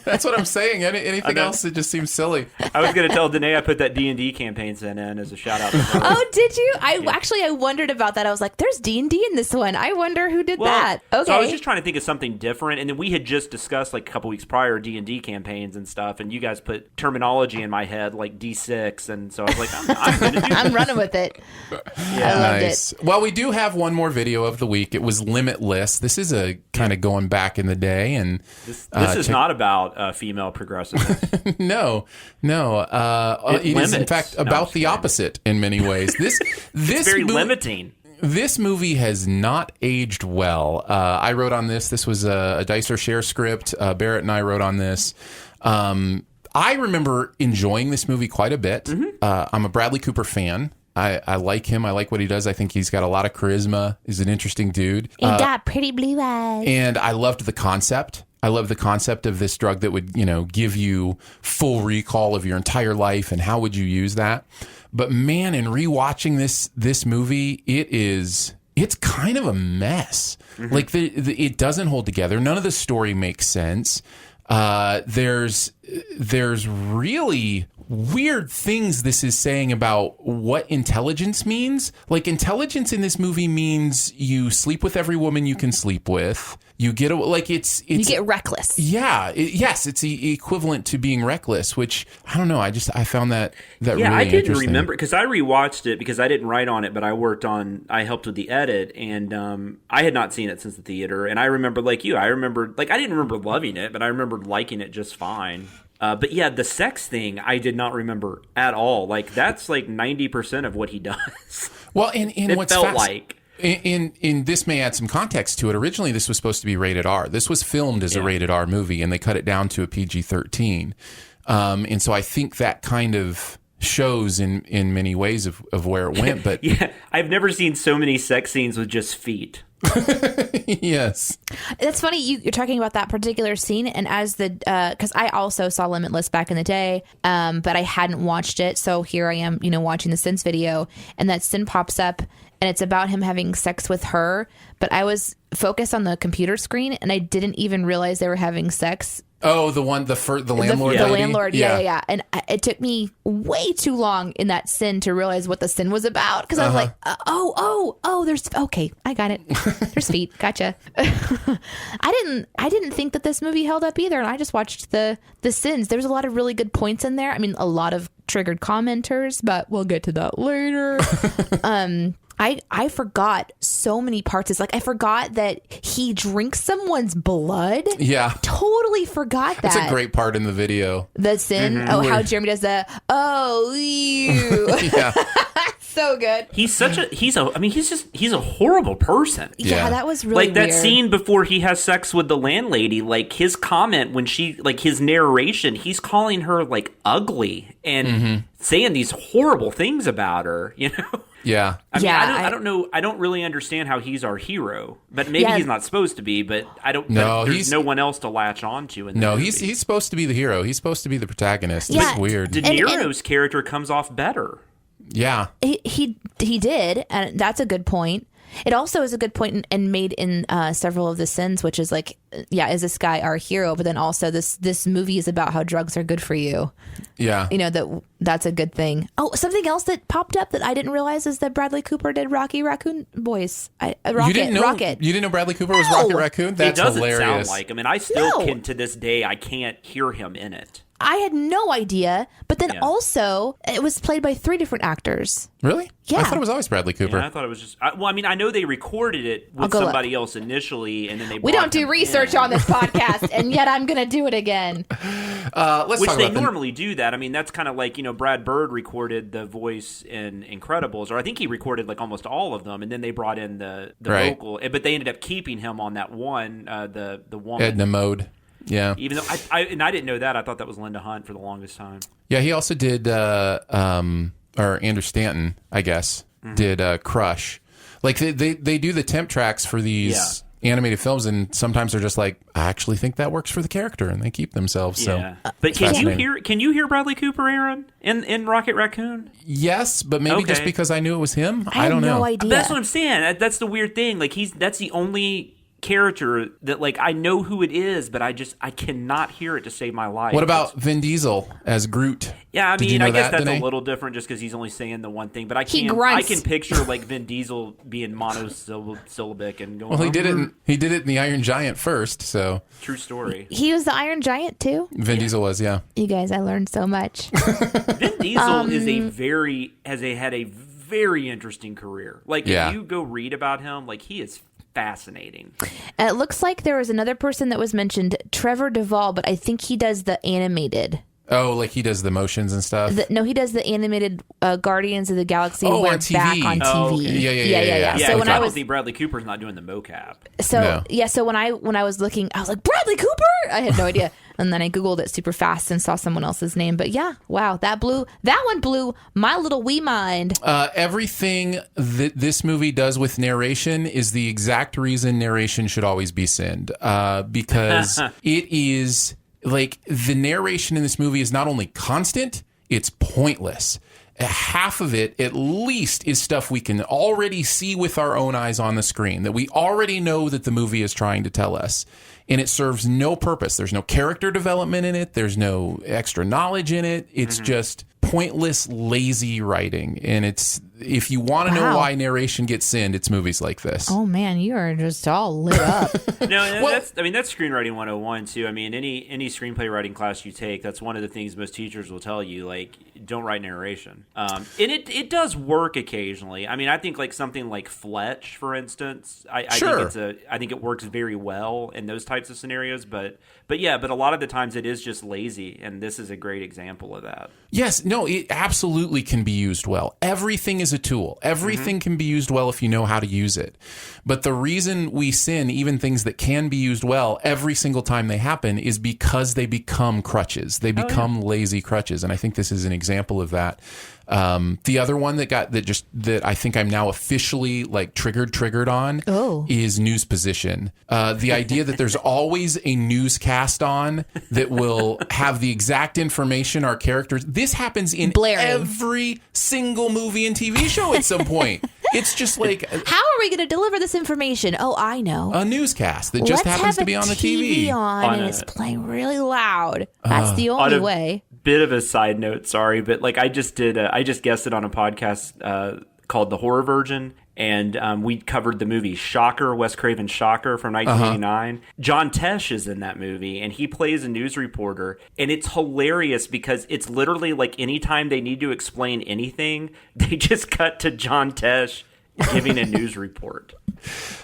That's what I'm saying. Anything else, it just seems silly. I was going to tell Danae I put that D&D campaign sent in as a shout out to her. Oh, did you? I wondered about that. I was like, there's D&D in this one. I wonder who did that. Okay. So I was just trying to think of something different. And then we had just discussed like a couple weeks prior D&D campaigns and stuff. And you guys put terminology in my head like D6. And so I was like, I'm going to do this. I'm running with it. Yeah. I loved it. Well, we do have one more video of the week. It was Limitless. This is a kind of going back in the day. And this is not about female progressiveness. No. It is, in fact, about the opposite in many ways. This it's very limiting. This movie has not aged well. I wrote on this. This was a Dicer Share script. Barrett and I wrote on this. I remember enjoying this movie quite a bit. Mm-hmm. I'm a Bradley Cooper fan. I like him. I like what he does. I think he's got a lot of charisma. He's an interesting dude. He got pretty blue eyes. And I loved the concept. I love the concept of this drug that would, give you full recall of your entire life and how would you use that. But man, in rewatching this movie, it's kind of a mess. Mm-hmm. Like it doesn't hold together. None of the story makes sense. There's really weird things this is saying about what intelligence means. Like intelligence in this movie means you sleep with every woman you can sleep with. You get you get reckless. Yeah. It's equivalent to being reckless, which I don't know. I found that really I didn't interesting. Remember because I rewatched it because I didn't write on it, but I helped with the edit, and I had not seen it since the theater. And I remember, like you, I didn't remember loving it, but I remembered liking it just fine. But yeah, the sex thing I did not remember at all. Like that's like 90% of what he does. Well, and it what's felt like. In this may add some context to it. Originally, this was supposed to be rated R. This was filmed as a rated R movie, and they cut it down to a PG-13. And so I think that kind of shows in many ways of where it went. But yeah, I've never seen so many sex scenes with just feet. Yes, that's funny. You're talking about that particular scene, and as because I also saw Limitless back in the day, but I hadn't watched it. So here I am, watching the Sins video, and that scene pops up. And it's about him having sex with her, but I was focused on the computer screen, and I didn't even realize they were having sex. Oh, the landlord. The landlord, yeah. And it took me way too long in that sin to realize what the sin was about because I was like, there's okay, I got it. There's feet, gotcha. I didn't think that this movie held up either, and I just watched the Sins. There was a lot of really good points in there. I mean, a lot of triggered commenters, but we'll get to that later. I forgot so many parts. It's like I forgot that he drinks someone's blood. Yeah. Totally forgot that. That's a great part in the video. The sin. Mm-hmm. Oh, how Jeremy does the you. Yeah. So good. He's a horrible person. Yeah, that was really like that weird. scene before he has sex with the landlady, like his comment when his narration, he's calling her like ugly and saying these horrible things about her, Yeah. I don't know. I don't really understand how he's our hero, but maybe he's not supposed to be. But I don't. No, there's no one else to latch onto. He's supposed to be the hero. He's supposed to be the protagonist. Yeah. It's weird. De Niro's character comes off better. Yeah, he did, and that's a good point. It also is a good point and made in several of the Sins, which is like, is this guy our hero? But then also this movie is about how drugs are good for you. Yeah. That's a good thing. Oh, something else that popped up that I didn't realize is that Bradley Cooper did Rocky Raccoon Boys. Rocket. You didn't know Bradley Cooper was Rocket Raccoon? That's it doesn't hilarious. Sound like him. And I still can, to this day, I can't hear him in it. I had no idea. But then also, it was played by 3 different actors. Really? Yeah. I thought it was always Bradley Cooper. Yeah, I thought it was just. I know they recorded it with somebody else initially, and then they. We don't do research on this podcast, and yet I'm going to do it again. Let's Which talk they about normally do that. I mean, that's kind of like, Brad Bird recorded the voice in Incredibles, or I think he recorded like almost all of them, and then they brought in the vocal, but they ended up keeping him on that one, the woman. Edna Mode. Yeah. Even though I didn't know that. I thought that was Linda Hunt for the longest time. Yeah, he also did, or Andrew Stanton, I guess, did Crush. Like, they do the temp tracks for these animated films, and sometimes they're just like, I actually think that works for the character, and they keep themselves. Yeah. So, but can you hear Bradley Cooper, Aaron, in Rocket Raccoon? Yes, but maybe just because I knew it was him. I don't know. No idea. That's what I'm saying. That's the weird thing. Like, that's the only character that, like, I know who it is, but I cannot hear it to save my life. What about Vin Diesel as Groot? Yeah, I Did mean, you know I guess that's Danae? a little different just because he's only saying the one thing. But I grunts. can picture like Vin Diesel being monosyllabic and going. Well, he did it in the Iron Giant first, so True story. He was the Iron Giant, too? Vin Diesel was, yeah. You guys, I learned so much. Vin Diesel had a very interesting career. Like, if you go read about him, like, he is fascinating. It looks like there was another person that was mentioned, Trevor Duvall, but I think he does the animated. Oh, like he does the motions and stuff? No, he does the animated Guardians of the Galaxy. Oh, where on TV. Back on TV. Oh, okay. Yeah. Yeah, So when I don't think Bradley Cooper's not doing the mocap. So when I was looking, I was like, Bradley Cooper? I had no idea. And then I Googled it super fast and saw someone else's name. But yeah, wow, that one blew my little wee mind. Everything that this movie does with narration is the exact reason narration should always be sinned. Because it is, like, the narration in this movie is not only constant, it's pointless. Half of it, at least, is stuff we can already see with our own eyes on the screen, that we already know that the movie is trying to tell us. And it serves no purpose. There's no character development in it. There's no extra knowledge in it. It's just pointless, lazy writing. And it's, if you want to know why narration gets sinned, it's movies like this. Oh man, you are just all lit up. That's screenwriting 101 too. I mean, any screenplay writing class you take, that's one of the things most teachers will tell you, like, don't write narration. And it does work occasionally. I mean, I think like something like Fletch, for instance, I think it works very well in those types of scenarios, but a lot of the times it is just lazy, and this is a great example of that. Yes, no, it absolutely can be used well. Everything is a tool. Everything can be used well if you know how to use it. But the reason we sin, even things that can be used well, every single time they happen, is because they become crutches. They become lazy crutches, and I think this is an example of that. The other one that I think I'm now officially like triggered on is news position. The idea that there's always a newscast on that will have the exact information our characters. This happens in every single movie and TV show at some point. It's just like, how are we going to deliver this information? Oh, I know. A newscast that just happens to be on the TV. And it's playing really loud. That's the only way. Bit of a side note, sorry, but like I just guested on a podcast called The Horror Virgin, and we covered the movie Shocker, Wes Craven's Shocker from 1989. John Tesh is in that movie, and he plays a news reporter, and it's hilarious because it's literally like anytime they need to explain anything, they just cut to John Tesh giving a news report.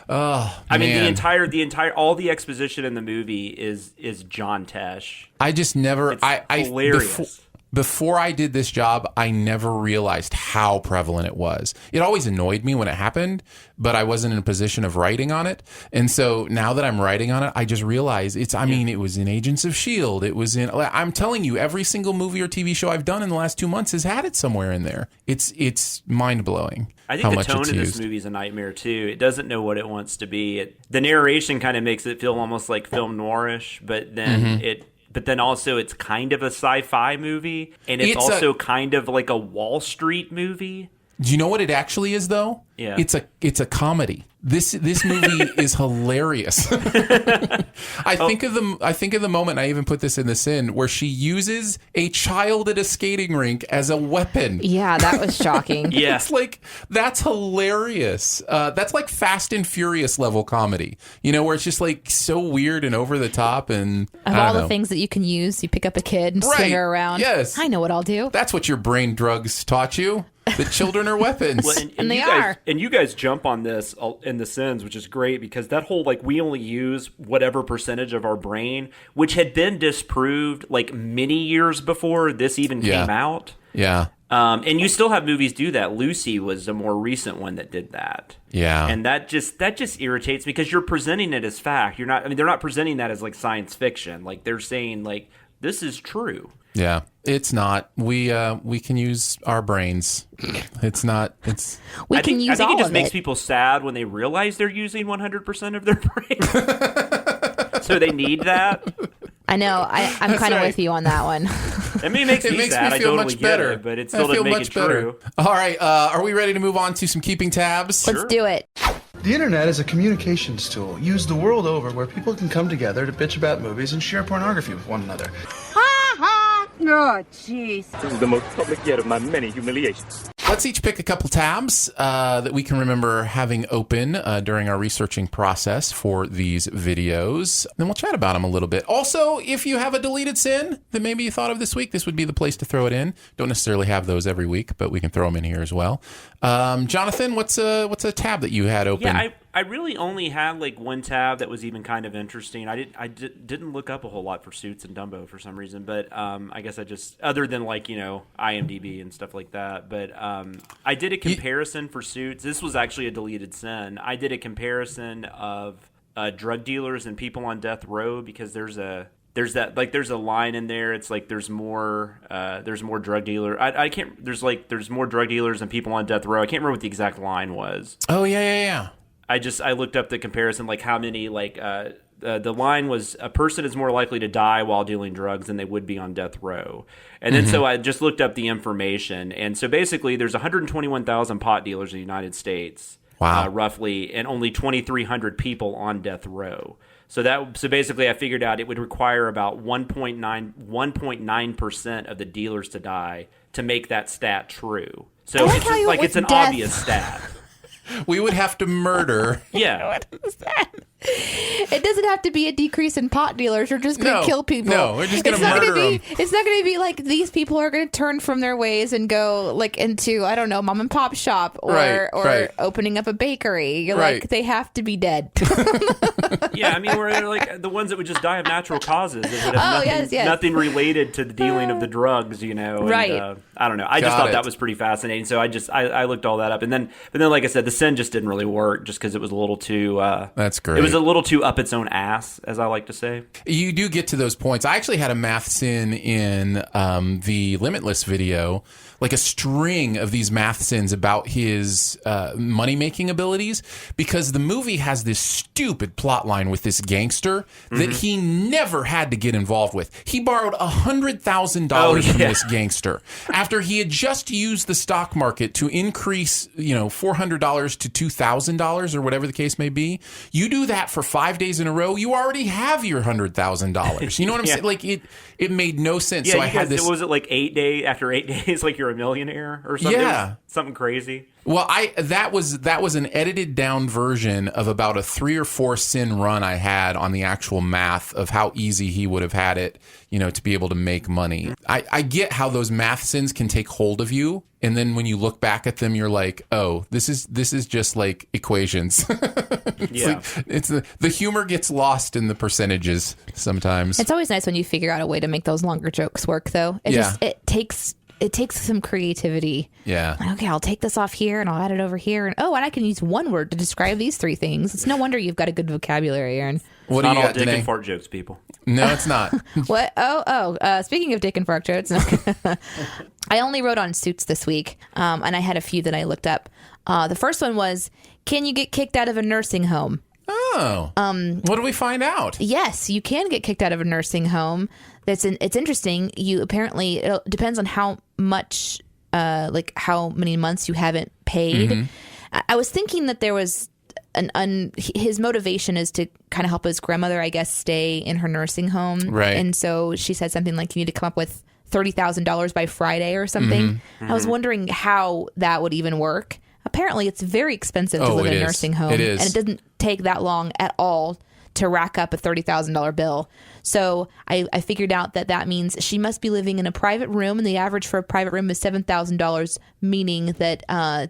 I mean, the entire all the exposition in the movie is John Tesh. I just never. It's hilarious. Before I did this job, I never realized how prevalent it was. It always annoyed me when it happened, but I wasn't in a position of writing on it. And so now that I'm writing on it, I just realize it was in Agents of S.H.I.E.L.D. It was in, I'm telling you, every single movie or TV show I've done in the last 2 months has had it somewhere in there. It's mind-blowing. I think the tone in this movie is a nightmare too. It doesn't know what it wants to be. The narration kind of makes it feel almost like film noirish, but then also it's kind of a sci-fi movie, and it's also kind of like a Wall Street movie. Do you know what it actually is, though? Yeah. It's a comedy. This movie is hilarious. I think of the moment, I even put this in the sin, where she uses a child at a skating rink as a weapon. Yeah, that was shocking. Yeah. It's like, that's hilarious. That's like Fast and Furious level comedy, where it's just like so weird and over the top. And of all the things that you can use, you pick up a kid and swing her around. Yes. I know what I'll do. That's what your brain drugs taught you. That children are weapons. Well, And they you guys, are. And you guys jump on this in the sins, which is great because that whole we only use whatever percentage of our brain, which had been disproved many years before this even came out. Yeah. And you still have movies do that. Lucy was a more recent one that did that. Yeah. And that just irritates me because you're presenting it as fact. You're not. I mean, they're not presenting that as science fiction. They're saying this is true. Yeah, it's not. We can use our brains. It's not. It's. I think it just makes people sad when they realize they're using 100% of their brain. So they need that. I know. I'm kind of with you on that one. I mean, it makes me sad. Me feel I totally much better. get it, but it still doesn't make it true. All right, are we ready to move on to some keeping tabs? Let's do it. The internet is a communications tool used the world over where people can come together to bitch about movies and share pornography with one another. Oh, jeez. This is the most public yet of my many humiliations. Let's each pick a couple tabs that we can remember having open during our researching process for these videos. Then we'll chat about them a little bit. Also, if you have a deleted sin that maybe you thought of this week, this would be the place to throw it in. Don't necessarily have those every week, but we can throw them in here as well. Jonathan, what's a tab that you had open? Yeah, I really only had one tab that was even kind of interesting. I didn't look up a whole lot for Suits and Dumbo for some reason, but I guess I just, other than IMDb and stuff like that. But I did a comparison for Suits. This was actually a deleted sin. I did a comparison of drug dealers and people on death row because there's a line in there. It's there's more drug dealer. There's more drug dealers and people on death row. I can't remember what the exact line was. Oh yeah. I looked up the comparison, how many, the line was a person is more likely to die while dealing drugs than they would be on death row. And then so I just looked up the information. And so basically there's 121,000 pot dealers in the United States, roughly, and only 2,300 people on death row. So basically I figured out it would require about 1.9% of the dealers to die to make that stat true. So it's an obvious stat. We would have to murder. Yeah. What is that? It doesn't have to be a decrease in pot dealers. You're just going to kill people. No, we're just going to murder them. It's not going to be these people are going to turn from their ways and go into, I don't know, mom and pop shop or opening up a bakery. You're they have to be dead. Yeah, I mean, we're the ones that would just die of natural causes. It would have nothing related to the dealing of the drugs, And, I don't know. I just thought that was pretty fascinating. So I looked all that up. But then, like I said, the sin just didn't really work just because it was a little too... That's great. It was a little too up its own ass, as I like to say. You do get to those points. I actually had a math sin in the Limitless video, a string of these math sins about his money-making abilities, because the movie has this stupid plot line with this gangster that he never had to get involved with. He borrowed $100,000 from this gangster after he had just used the stock market to increase, $400 to $2,000 or whatever the case may be. You do that for 5 days in a row, you already have your $100,000. You know what I'm saying? It made no sense. Yeah, so I had this. Was it 8 days? After 8 days, you're a millionaire or something? Yeah, something crazy. Well, that was an edited down version of about a 3 or 4 sin run I had on the actual math of how easy he would have had it, to be able to make money. I get how those math sins can take hold of you, and then when you look back at them, you're like, oh, this is just equations. It's the humor gets lost in the percentages sometimes. It's always nice when you figure out a way to make those longer jokes work, though. It takes some creativity. Yeah. Okay, I'll take this off here and I'll add it over here. And I can use one word to describe these 3 things. It's no wonder you've got a good vocabulary, Aaron. What it's do not you all got, dick Danae? and fart jokes, people. No, it's not. What? Speaking of dick and fart jokes, I only wrote on Suits this week, and I had a few that I looked up. The first one was, can you get kicked out of a nursing home? Oh. What did we find out? Yes, you can get kicked out of a nursing home. It's interesting. It depends on how much like how many months you haven't paid. I was thinking that there was his motivation is to kind of help his grandmother, I guess, stay in her nursing home. Right. And so she said something like, you need to come up with $30,000 by Friday or something. I was wondering how that would even work. Apparently, it's very expensive to live in a nursing home. It is. And it doesn't take that long at all to rack up a $30,000 bill. So I figured out that means she must be living in a private room, and the average for a private room is $7,000, meaning that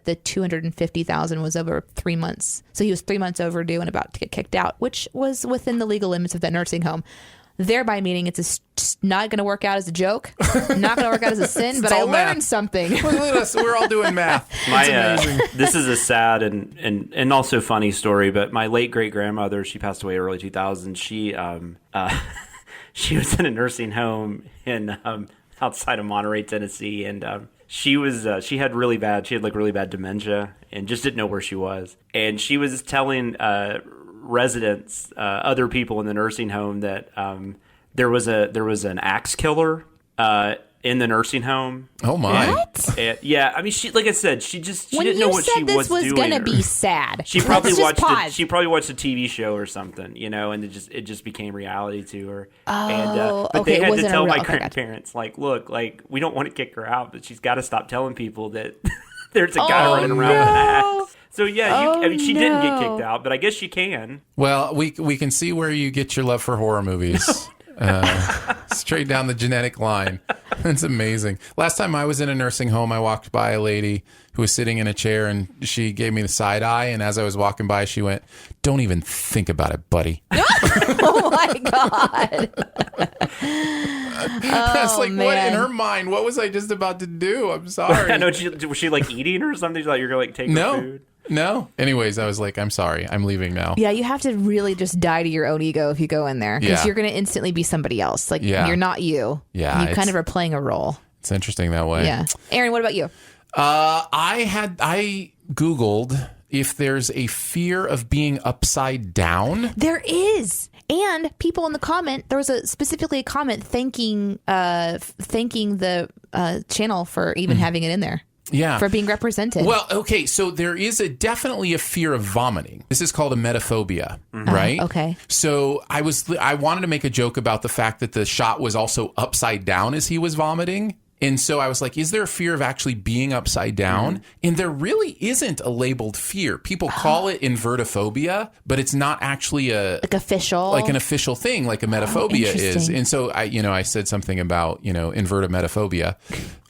the $250,000 was over 3 months. So he was 3 months overdue and about to get kicked out, which was within the legal limits of that nursing home. Thereby meaning it's not going to work out as a joke, not going to work out as a sin, but I learned something. Look at us. We're all doing math. This is a sad and also funny story, but my late great-grandmother, she passed away early 2000s. She was in a nursing home in outside of Monterey, Tennessee, and she had really bad dementia and just didn't know where she was. And she was telling residents, other people in the nursing home, that there was an axe killer in the nursing home. Oh my! What? Yeah, I mean, she, like I said, she didn't know what she was doing. When you said this was gonna be sad, she probably watched a TV show or something, and it just became reality to her. But they had to tell my grandparents, like, look, like, we don't want to kick her out, but she's got to stop telling people that there's a guy running around with an axe. So yeah, she didn't get kicked out, but I guess she can. Well, we can see where you get your love for horror movies. Straight down the genetic line. That's amazing. Last time I was in a nursing home, I walked by a lady who was sitting in a chair, and she gave me the side eye. And as I was walking by, she went, "Don't even think about it, buddy." Oh my God. That's like, man. What in her mind? What was I just about to do? I'm sorry. I know. Was she like eating or something? She thought you were going to take her food? No. Anyways, I was like, I'm sorry. I'm leaving now. Yeah, you have to really just die to your own ego if you go in there, because you're going to instantly be somebody else. Like, you're not you. Yeah. You kind of are playing a role. It's interesting that way. Yeah. Aaron, what about you? I Googled if there's a fear of being upside down. There is. And people in the comment, there was specifically a comment thanking the channel for even having it in there. Yeah. For being represented. Well, okay, so there is definitely a fear of vomiting. This is called a metaphobia, right? Okay. So I wanted to make a joke about the fact that the shot was also upside down as he was vomiting. And so I was like, is there a fear of actually being upside down? And there really isn't a labeled fear. People call it invertophobia, but it's not actually an official thing like a metaphobia is. And so I said something about, invertometaphobia.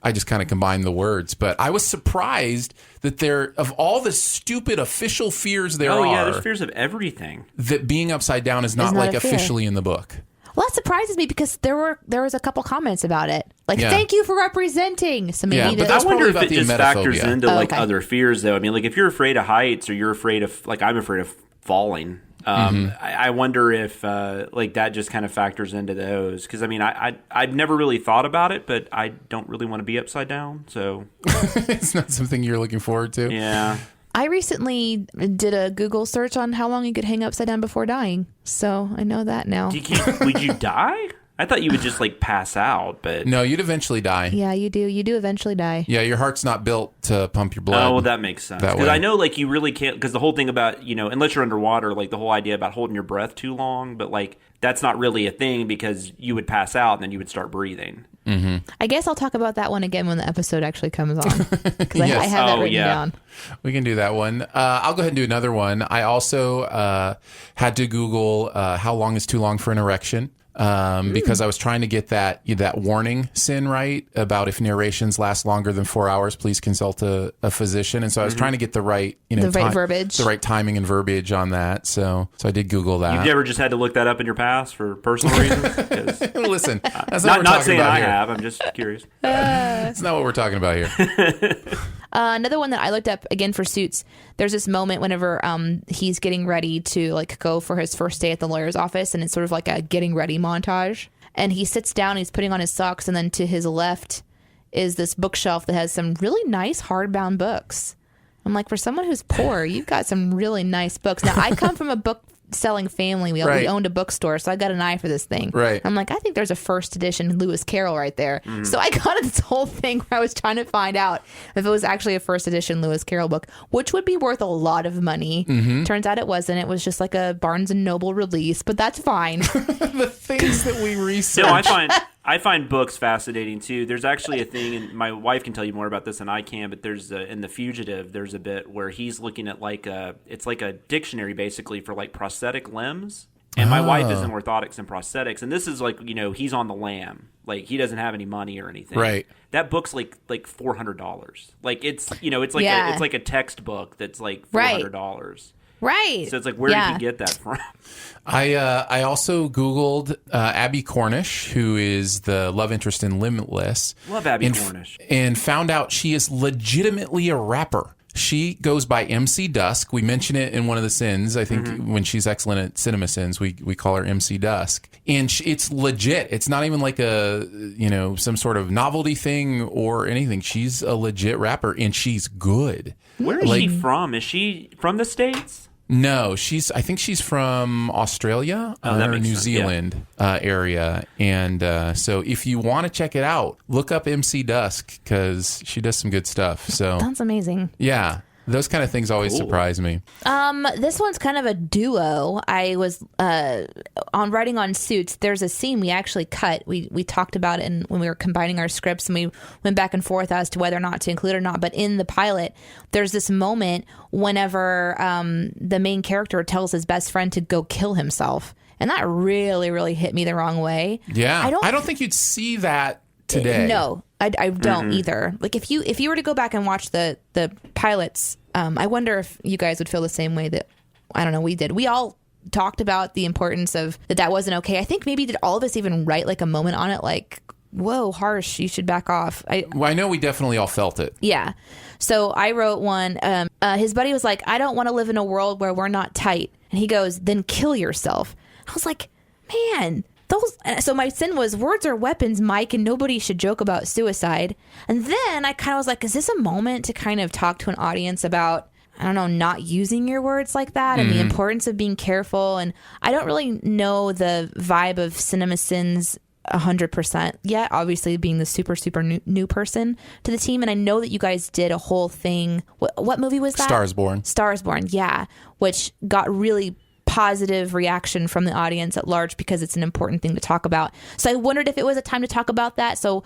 I just kind of combined the words, but I was surprised that of all the stupid official fears there are. Oh yeah, there's fears of everything. That being upside down is not like officially in the book. Well, that surprises me because there was a couple comments about it. Like, thank you for representing. So maybe but I wonder if it just factors emetophobia. into other fears, though. I mean, like if you're afraid of heights or you're afraid of, like I'm afraid of falling. I wonder if that just kind of factors into those. Because I mean, I've never really thought about it, but I don't really want to be upside down. So it's not something you're looking forward to. Yeah. I recently did a Google search on how long you could hang upside down before dying. So I know that now. Would you die? I thought you would just like pass out, but no, you'd eventually die. Yeah, you do. You do eventually die. Yeah, your heart's not built to pump your blood. Oh, well, that makes sense. Because I know, like, you really can't. Because the whole thing about unless you're underwater, like the whole idea about holding your breath too long, but like that's not really a thing because you would pass out and then you would start breathing. Mm-hmm. I guess I'll talk about that one again when the episode actually comes on. Because I have that written down. We can do that one. I'll go ahead and do another one. I also had to Google how long is too long for an erection. Because I was trying to get that warning sin right about if narrations last longer than 4 hours, please consult a physician. And so I was trying to get the right, right verbiage, the right timing and verbiage on that. So I did Google that. You've never just had to look that up in your past for personal reasons? Listen, that's not saying I have. I'm just curious. It's not what we're talking about here. Another one that I looked up again for Suits. There's this moment whenever he's getting ready to like go for his first day at the lawyer's office, and it's sort of like a getting ready montage. And he sits down, he's putting on his socks, and then to his left is this bookshelf that has some really nice hardbound books. I'm like, for someone who's poor, you've got some really nice books. Now, I come from a book selling family. We owned a bookstore, so I got an eye for this thing. Right. I'm like, I think there's a first edition Lewis Carroll right there. So I got this whole thing where I was trying to find out if it was actually a first edition Lewis Carroll book, which would be worth a lot of money. Turns out it wasn't. It was just like a Barnes and Noble release, but that's fine. The things that we research. No, I find books fascinating too. There's actually a thing, and my wife can tell you more about this than I can, but there's in The Fugitive, there's a bit where he's looking at it's like a dictionary basically for like prosthetic limbs. And my wife is in orthotics and prosthetics, and this is like, he's on the lam. Like, he doesn't have any money or anything. Right. That book's like $400. Like, it's like a textbook that's like $400. Right. So it's like, where did he get that from? I also Googled Abby Cornish, who is the love interest in Limitless. Love Abby Cornish. And found out she is legitimately a rapper. She goes by MC Dusk. We mention it in one of the sins. I think when she's excellent at CinemaSins, we call her MC Dusk. And it's legit. It's not even like some sort of novelty thing or anything. She's a legit rapper, and she's good. Where is she from? Is she from the States? No, I think she's from Australia or New Zealand area. And so if you want to check it out, look up MC Dusk because she does some good stuff. So That's amazing. Yeah. Those kind of things always surprise me. This one's kind of a duo. I was on writing on Suits. There's a scene we actually cut. We talked about it when we were combining our scripts, and we went back and forth as to whether or not to include it or not. But in the pilot, there's this moment whenever the main character tells his best friend to go kill himself, and that really, really hit me the wrong way. Yeah, I don't think you'd see that today. No, I don't either. Like if you were to go back and watch the pilots, I wonder if you guys would feel the same way that we did. We all talked about the importance of that wasn't okay. I think maybe did all of us even write like a moment on it, like, whoa, harsh, you should back off. I know we definitely all felt it. Yeah. So I wrote one. His buddy was like, I don't want to live in a world where we're not tight. And he goes, then kill yourself. I was like, man. So my sin was words are weapons, Mike, and nobody should joke about suicide. And then I kind of was like, is this a moment to kind of talk to an audience about, I don't know, not using your words like that and the importance of being careful? And I don't really know the vibe of CinemaSins 100% yet, obviously being the super new person to the team. And I know that you guys did a whole thing. What movie was that? Stars Born, yeah, which got really positive reaction from the audience at large because it's an important thing to talk about. So I wondered if it was a time to talk about that. So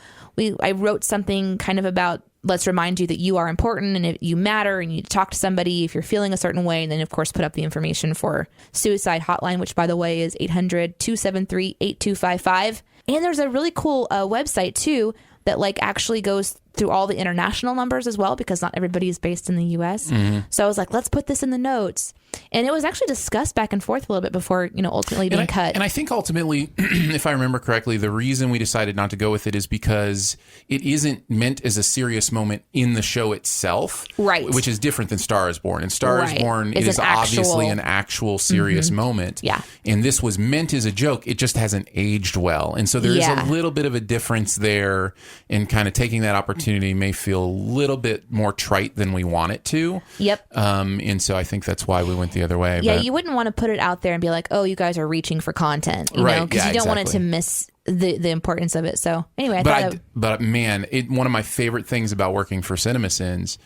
I wrote something kind of about, let's remind you that you are important and you matter and you talk to somebody if you're feeling a certain way. And then, of course, put up the information for suicide hotline, which, by the way, is 800-273-8255. And there's a really cool website, too, that like actually goes through all the international numbers as well, because not everybody is based in the U.S. So I was like, let's put this in the notes. And it was actually discussed back and forth a little bit before, ultimately being cut. And I think ultimately, if I remember correctly, the reason we decided not to go with it is because it isn't meant as a serious moment in the show itself. Right. Which is different than Star is Born. In Star is Born, it is obviously an actual serious moment. Yeah. And this was meant as a joke. It just hasn't aged well. And so there is a little bit of a difference there, and kind of taking that opportunity may feel a little bit more trite than we want it to. Yep. And so I think that's why we went the other way. Yeah, you wouldn't want to put it out there and be like, oh, you guys are reaching for content, know, because you don't want it to miss the importance of it. So anyway, but man, one of my favorite things about working for CinemaSins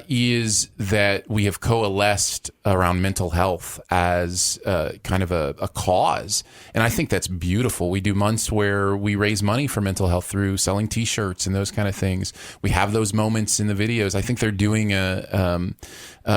is that we have coalesced around mental health as kind of a cause, and I think that's beautiful. We do months where we raise money for mental health through selling T-shirts and those kind of things. We have those moments in the videos. I think they're doing a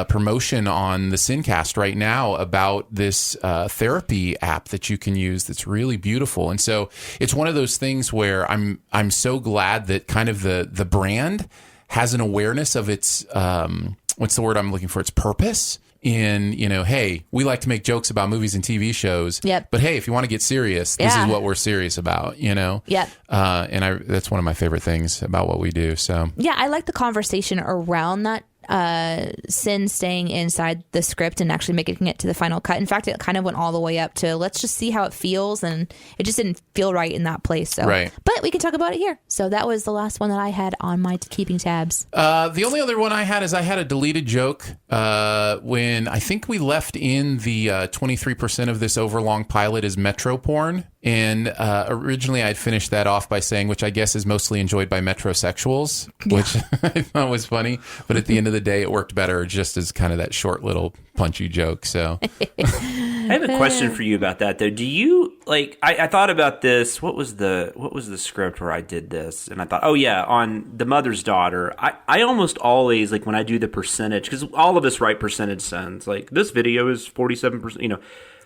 promotion on the Sincast right now about this therapy app that you can use that's really beautiful. And so it's one of those things where I'm so glad that kind of the brand has an awareness of its what's the word I'm looking for? Its purpose. In, hey, we like to make jokes about movies and TV shows. Yep. But hey, if you want to get serious, this is what we're serious about, Yep. And that's one of my favorite things about what we do. So yeah, I like the conversation around that Sin staying inside the script and actually making it to the final cut. In fact, it kind of went all the way up to let's just see how it feels, and it just didn't feel right in that place. So, but we can talk about it here. So that was the last one that I had on my keeping tabs. The only other one I had is I had a deleted joke when I think we left in the 23% of this overlong pilot is metro porn. And originally I'd finished that off by saying, which I guess is mostly enjoyed by metrosexuals, which I thought was funny. But at the end of the day, it worked better just as kind of that short little punchy joke. So I have a question for you about that, though. Do you like? I thought about this. What was the script where I did this? And I thought, oh yeah, on The Mother's Daughter. I almost always like when I do the percentage, because all of us write percentage sends. Like this video is 47%. You know.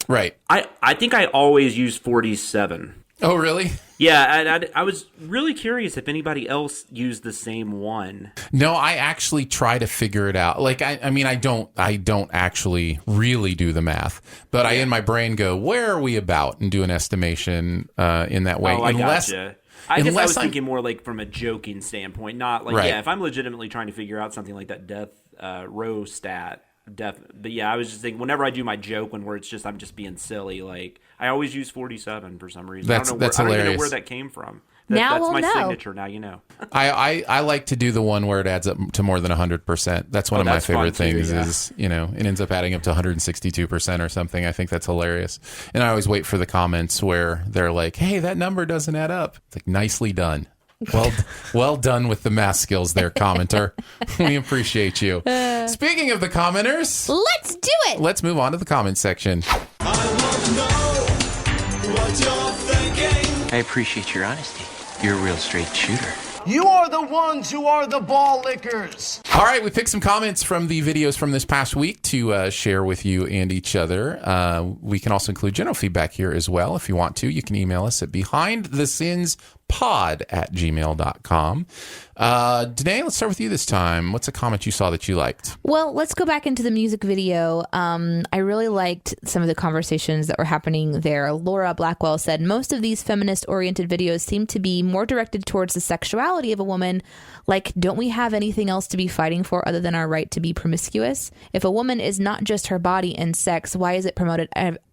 Right. I think I always use 47. Oh, really? Yeah, I was really curious if anybody else used the same one. No, I actually try to figure it out. Like, I mean, I don't actually really do the math, but I in my brain go, where are we about, and do an estimation in that way. Oh, I gotcha. I guess I was thinking more like from a joking standpoint, not like, yeah, if I'm legitimately trying to figure out something like that death row stat. But yeah, I was just thinking whenever I do my joke where it's just I'm just being silly, like I always use 47 for some reason. That's hilarious. I don't even know where that came from. That's my know. signature. Now you know. I like to do the one where it adds up to more than 100%. That's one of my favorite things. Too, yeah. Is it ends up adding up to 162% or something. I think that's hilarious. And I always wait for the comments where they're like, "Hey, that number doesn't add up." It's like, nicely done. Well done with the math skills there, commenter. We appreciate you. Speaking of the commenters, let's do it. Let's move on to the comment section. I want to know what you're thinking. I appreciate your honesty. You're a real straight shooter. You are the ones who are the ball lickers. All right, we picked some comments from the videos from this past week to share with you and each other. We can also include general feedback here as well. If you want to, you can email us at behindthesinspod@gmail.com. Danae, let's start with you this time. What's a comment you saw that you liked? Well, let's go back into the music video. I really liked some of the conversations that were happening there. Laura Blackwell said, most of these feminist-oriented videos seem to be more directed towards the sexuality of a woman. Like, don't we have anything else to be fighting for other than our right to be promiscuous? If a woman is not just her body and sex, why is it promoted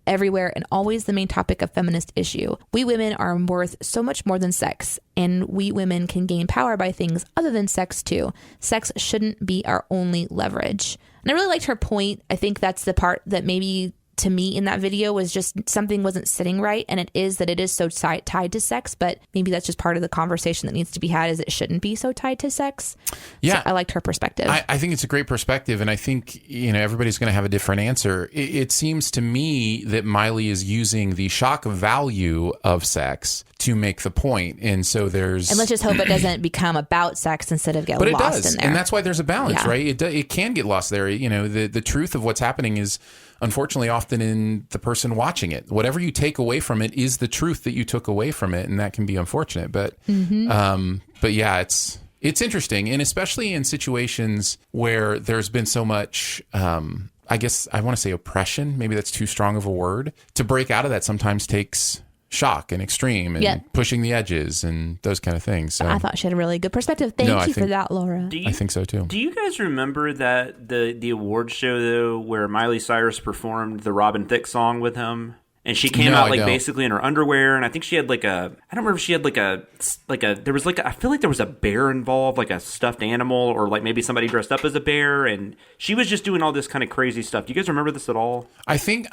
everywhere and always the main topic of feminist issue? We women are worth so much more than sex, and we women can gain power by things other than sex too. Sex shouldn't be our only leverage. And I really liked her point. I think that's the part that maybe to me in that video was just something wasn't sitting right, and it is so tied to sex, but maybe that's just part of the conversation that needs to be had, is it shouldn't be so tied to sex. Yeah, so I liked her perspective. I think it's a great perspective, and I think everybody's going to have a different answer. It seems to me that Miley is using the shock value of sex to make the point, and so there's, and let's just hope it doesn't become about sex instead of getting lost in there. And that's why there's a balance, right? It can get lost there. The truth of what's happening is, unfortunately, often in the person watching it. Whatever you take away from it is the truth that you took away from it, and that can be unfortunate. But yeah, it's interesting, and especially in situations where there's been so much, I guess I want to say oppression. Maybe that's too strong of a word. To break out of that sometimes takes shock and extreme and pushing the edges and those kind of things. So I thought she had a really good perspective. Thank you for that, Laura. I think so too. Do you guys remember that the award show though, where Miley Cyrus performed the Robin Thicke song with him? And she came out basically in her underwear, and I think she had I don't remember if she had I feel like there was a bear involved, like a stuffed animal, or like maybe somebody dressed up as a bear, and she was just doing all this kind of crazy stuff. Do you guys remember this at all? I think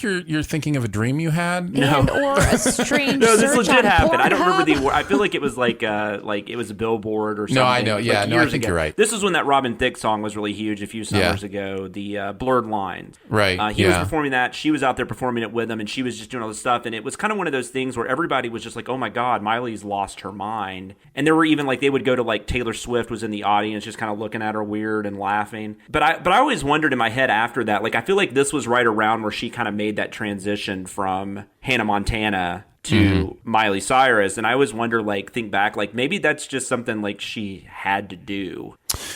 you're thinking of a dream you had. No, or a strange. No, this legit happened. I don't remember the award. I feel like it was like it was a billboard or something. No, I know. Yeah, I think you're right. This is when that Robin Thicke song was really huge a few summers ago. The Blurred Lines. Right. He was performing that. She was out there performing it with him, and she was just doing all this stuff, and it was kind of one of those things where everybody was just like, oh my god, Miley's lost her mind. And there were even they would go to Taylor Swift was in the audience just kind of looking at her weird and laughing. But I always wondered in my head after that, I feel like this was right around where she kind of made that transition from Hannah Montana to Miley Cyrus, and I always wonder, think back, maybe that's just something she had to do.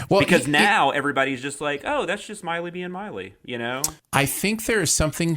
Well, because now everybody's just like, oh, that's just Miley being Miley, I think there is something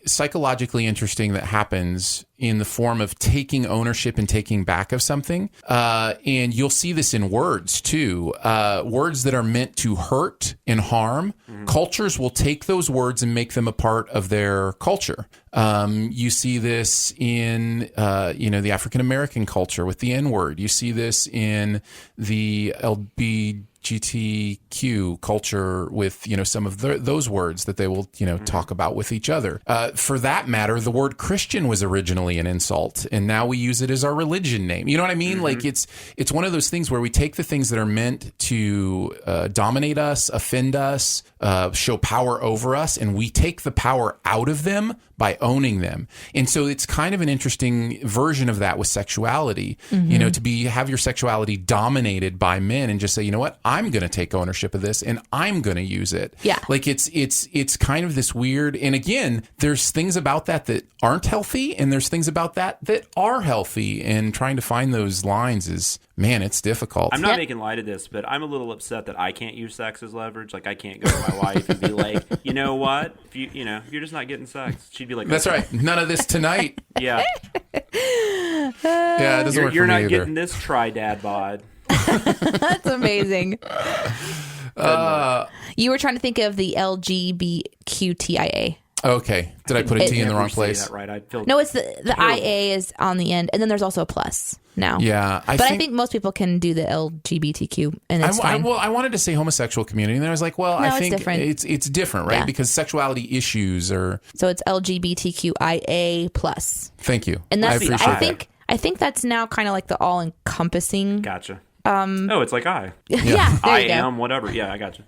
psychologically interesting that happens in the form of taking ownership and taking back of something. And you'll see this in words too. Words that are meant to hurt and harm. Cultures will take those words and make them a part of their culture. You see this in, the African American culture with the N-word. You see this in the LGBTQ culture with, some of those words that they will, talk about with each other. For that matter, the word Christian was originally an insult, and now we use it as our religion name. You know what I mean? Like it's one of those things where we take the things that are meant to dominate us, offend us, show power over us, and we take the power out of them by owning them. And so it's kind of an interesting version of that with sexuality, to have your sexuality dominated by men and just say, you know what, I'm going to take ownership of this and I'm going to use it. Yeah. Like it's kind of this weird, and again, there's things about that aren't healthy and there's things about that are healthy, and trying to find those lines is, man, it's difficult. I'm not making light of this, but I'm a little upset that I can't use sex as leverage. Like, I can't go to my wife and be like, you know what? If you're just not getting sex. She'd be like, that's right. None of this tonight. Yeah. Yeah, it doesn't work for me either. You're not getting this tri-dad bod. That's amazing. You were trying to think of the LGBTQIA. Okay. Did I put a T in the wrong place? That right. No, it's the IA is on the end, and then there's also a plus now. Yeah. I think most people can do the LGBTQ, and it's fine. I wanted to say homosexual community, and then I was like, well, I think it's different, right? Yeah. Because sexuality issues are... So it's LGBTQIA plus. Thank you. And that's, I appreciate that. I think that's now kind of like the all-encompassing... Gotcha. It's like I. Yeah, I am, whatever. Yeah, I gotcha.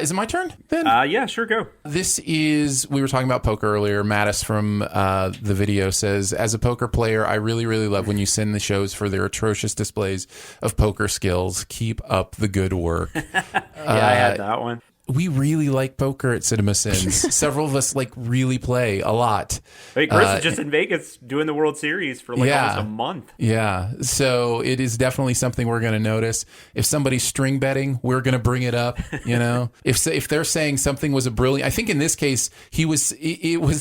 Is it my turn then? Yeah, sure, go. We were talking about poker earlier. Mattis from the video says, as a poker player, I really, really love when you send the shows for their atrocious displays of poker skills. Keep up the good work. I had that one. We really like poker at CinemaSins. Several of us really play a lot. Hey, Chris is just in Vegas doing the World Series for almost a month. Yeah. So it is definitely something we're going to notice. If somebody's string betting, we're going to bring it up. If they're saying something was a brilliant, I think in this case, it was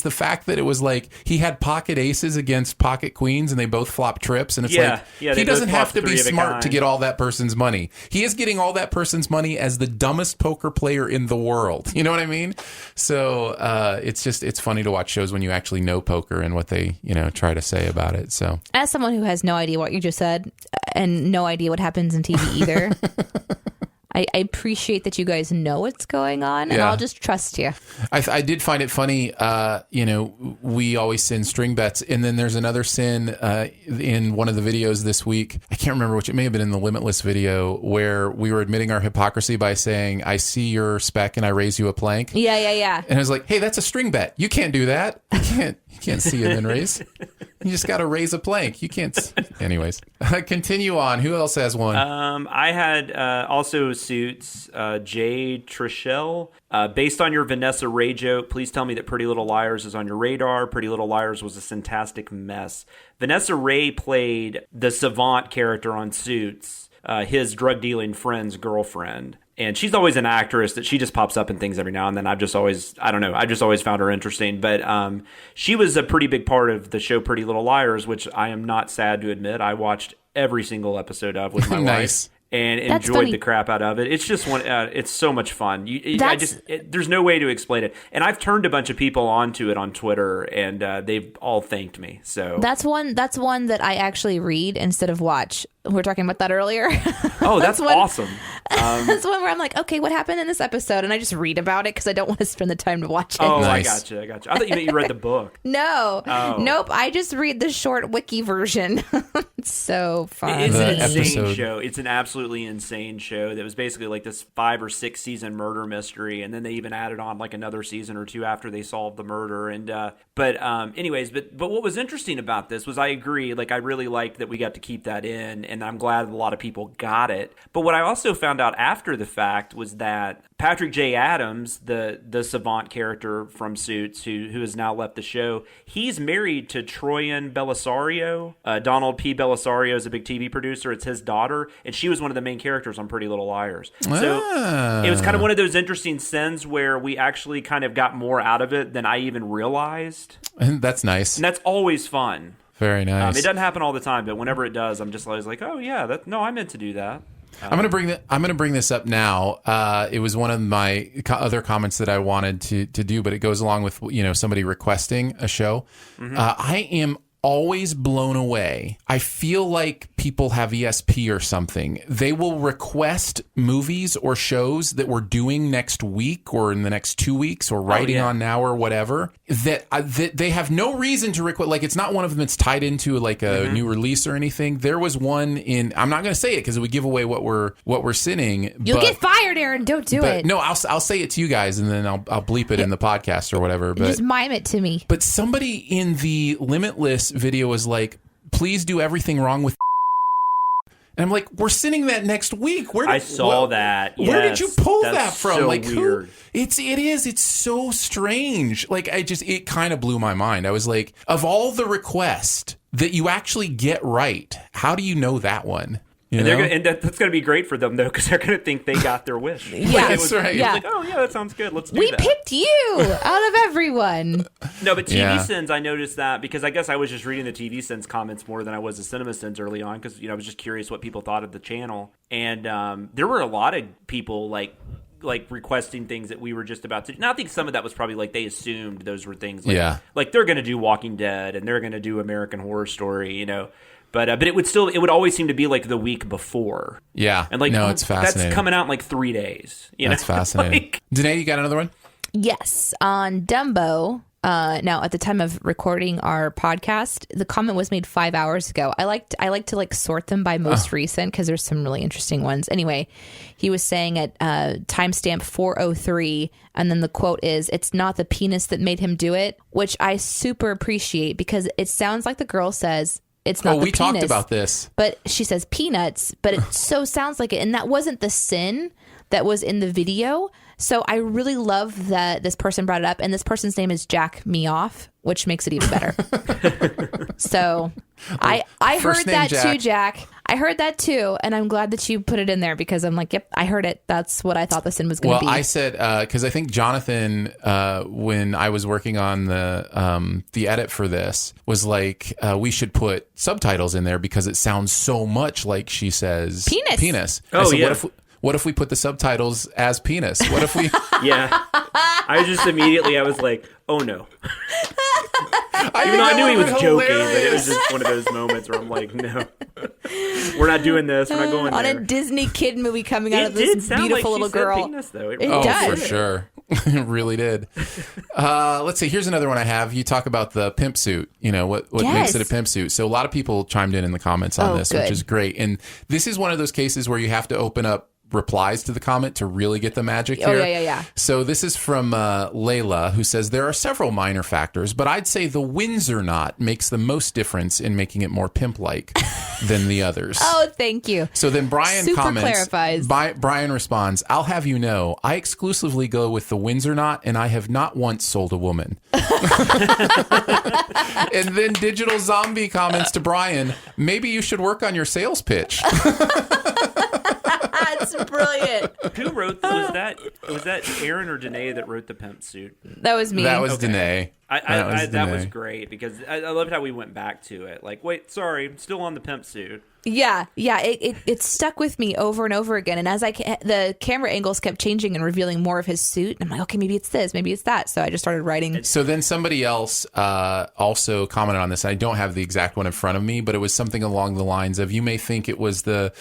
the fact that it was like he had pocket aces against pocket queens and they both flop trips. And it's he doesn't have to be smart to get all that person's money. He is getting all that person's money as the dumbest poker player in the world. You know what I mean? So it's funny to watch shows when you actually know poker and what they try to say about it. So as someone who has no idea what you just said and no idea what happens in TV either, I appreciate that you guys know what's going on, and I'll just trust you. I did find it funny. We always send string bets, and then there's another sin in one of the videos this week. I can't remember which. It may have been in the Limitless video where we were admitting our hypocrisy by saying, "I see your spec and I raise you a plank." Yeah. And I was like, "Hey, that's a string bet. You can't do that. You can't see and then raise. You just got to raise a plank. You can't." Anyways, continue on. Who else has one? I had also Suits, Jay Trishelle. Based on your Vanessa Ray joke, please tell me that Pretty Little Liars is on your radar. Pretty Little Liars was a fantastic mess. Vanessa Ray played the savant character on Suits, his drug-dealing friend's girlfriend. And she's always an actress that she just pops up in things every now and then. I've just always found her interesting. But she was a pretty big part of the show Pretty Little Liars, which I am not sad to admit I watched every single episode of with my wife. And enjoyed the crap out of it. It's just it's so much fun. There's no way to explain it. And I've turned a bunch of people onto it on Twitter, and they've all thanked me. So that's one that I actually read instead of watch. We were talking about that earlier. Oh, that's awesome. That's one where I'm like, okay, what happened in this episode? And I just read about it because I don't want to spend the time to watch it. Oh, nice. I got you. I thought you meant you read the book. No. Oh. Nope. I just read the short wiki version. It's so fun. It's an insane show. It's an absolutely insane show that was basically like this 5 or 6 season murder mystery. And then they even added on like another season or 2 after they solved the murder. And but what was interesting about this was I agree. Like I really liked that we got to keep that in. and I'm glad a lot of people got it. But what I also found out after the fact was that Patrick J. Adams, the savant character from Suits, who has now left the show, he's married to Troyan Bellisario. Donald P. Bellisario is a big TV producer. It's his daughter, and she was one of the main characters on Pretty Little Liars. So it was kind of one of those interesting sins where we actually kind of got more out of it than I even realized. And that's nice. And that's always fun. Very nice. It doesn't happen all the time, but whenever it does, I'm just always like, oh yeah, I meant to do that. I'm gonna bring this up now. It was one of my other comments that I wanted to do, but it goes along with somebody requesting a show. Mm-hmm. I am always blown away. I feel like people have ESP or something. They will request movies or shows that we're doing next week or in the next 2 weeks or writing on now or whatever that they have no reason to request. Like, it's not one of them that's tied into like a new release or anything. There was one in, I'm not going to say it because it would give away what we're sinning. You'll get fired, Aaron. Don't do it. No, I'll say it to you guys and then I'll bleep it in the podcast or whatever. But just mime it to me. But somebody in the Limitless video was like, please do everything wrong with and I'm like, we're sending that next week. I saw that. Where did you pull that from? So like, weird. It's so strange. Like, it kind of blew my mind. I was like, of all the requests that you actually get right, how do you know that one? And that's going to be great for them, though, because they're going to think they got their wish. Yeah, that's right. It's like, oh, yeah, that sounds good. Let's do that. We that. picked you out of everyone. No, but TV Sins, I noticed that because I guess I was just reading the TV Sins comments more than I was the CinemaSins early on because, I was just curious what people thought of the channel. And there were a lot of people, like requesting things that we were just about to do. Now, I think some of that was probably like they assumed those were things like they're going to do Walking Dead and they're going to do American Horror Story, But it would always seem to be like the week before. Yeah. And like, no, it's fascinating. That's coming out in like 3 days. That's fascinating. Danae, you got another one? Yes. On Dumbo. Now, at the time of recording our podcast, the comment was made 5 hours ago. I like to like sort them by most recent because there's some really interesting ones. Anyway, he was saying at timestamp 4:03, and then the quote is, "It's not the penis that made him do it," which I super appreciate because it sounds like the girl says, it's not the we penis, talked about this. But she says peanuts, but it so sounds like it. And that wasn't the sin that was in the video. So I really love that this person brought it up. And this person's name is Jack Me Off, which makes it even better. So I heard that too, Jack. I heard that too. And I'm glad that you put it in there because I'm like, yep, I heard it. That's what I thought the sin was going to be. Well, I said, because I think Jonathan, when I was working on the edit for this, was like, we should put subtitles in there because it sounds so much like she says penis. Oh, said, yeah. What if we put the subtitles as penis? What if we... Yeah. I was like, oh no. Even though I knew he was joking, but it was just one of those moments where I'm like, no. We're not doing this. We're not going on there. A Disney kid movie coming out of this beautiful little girl. Penis, though. It does. For sure. It really did. Let's see. Here's another one I have. You talk about the pimp suit. What makes it a pimp suit. So a lot of people chimed in the comments on this, which is great. And this is one of those cases where you have to open up replies to the comment to really get the magic here. Yeah. So this is from Layla, who says, there are several minor factors, but I'd say the Windsor knot makes the most difference in making it more pimp-like than the others. Oh, thank you. So then Brian clarifies. Brian responds, I'll have you know, I exclusively go with the Windsor knot, and I have not once sold a woman. And then Digital Zombie comments to Brian, maybe you should work on your sales pitch. That's brilliant. Who wrote was that Aaron or Danae that wrote the pimp suit? That was me. That was Danae. That was great because I loved how we went back to it. Like, wait, sorry, I'm still on the pimp suit. Yeah. It stuck with me over and over again. And as the camera angles kept changing and revealing more of his suit, I'm like, okay, maybe it's this, maybe it's that. So I just started writing. So then somebody else also commented on this. I don't have the exact one in front of me, but it was something along the lines of, you may think it was the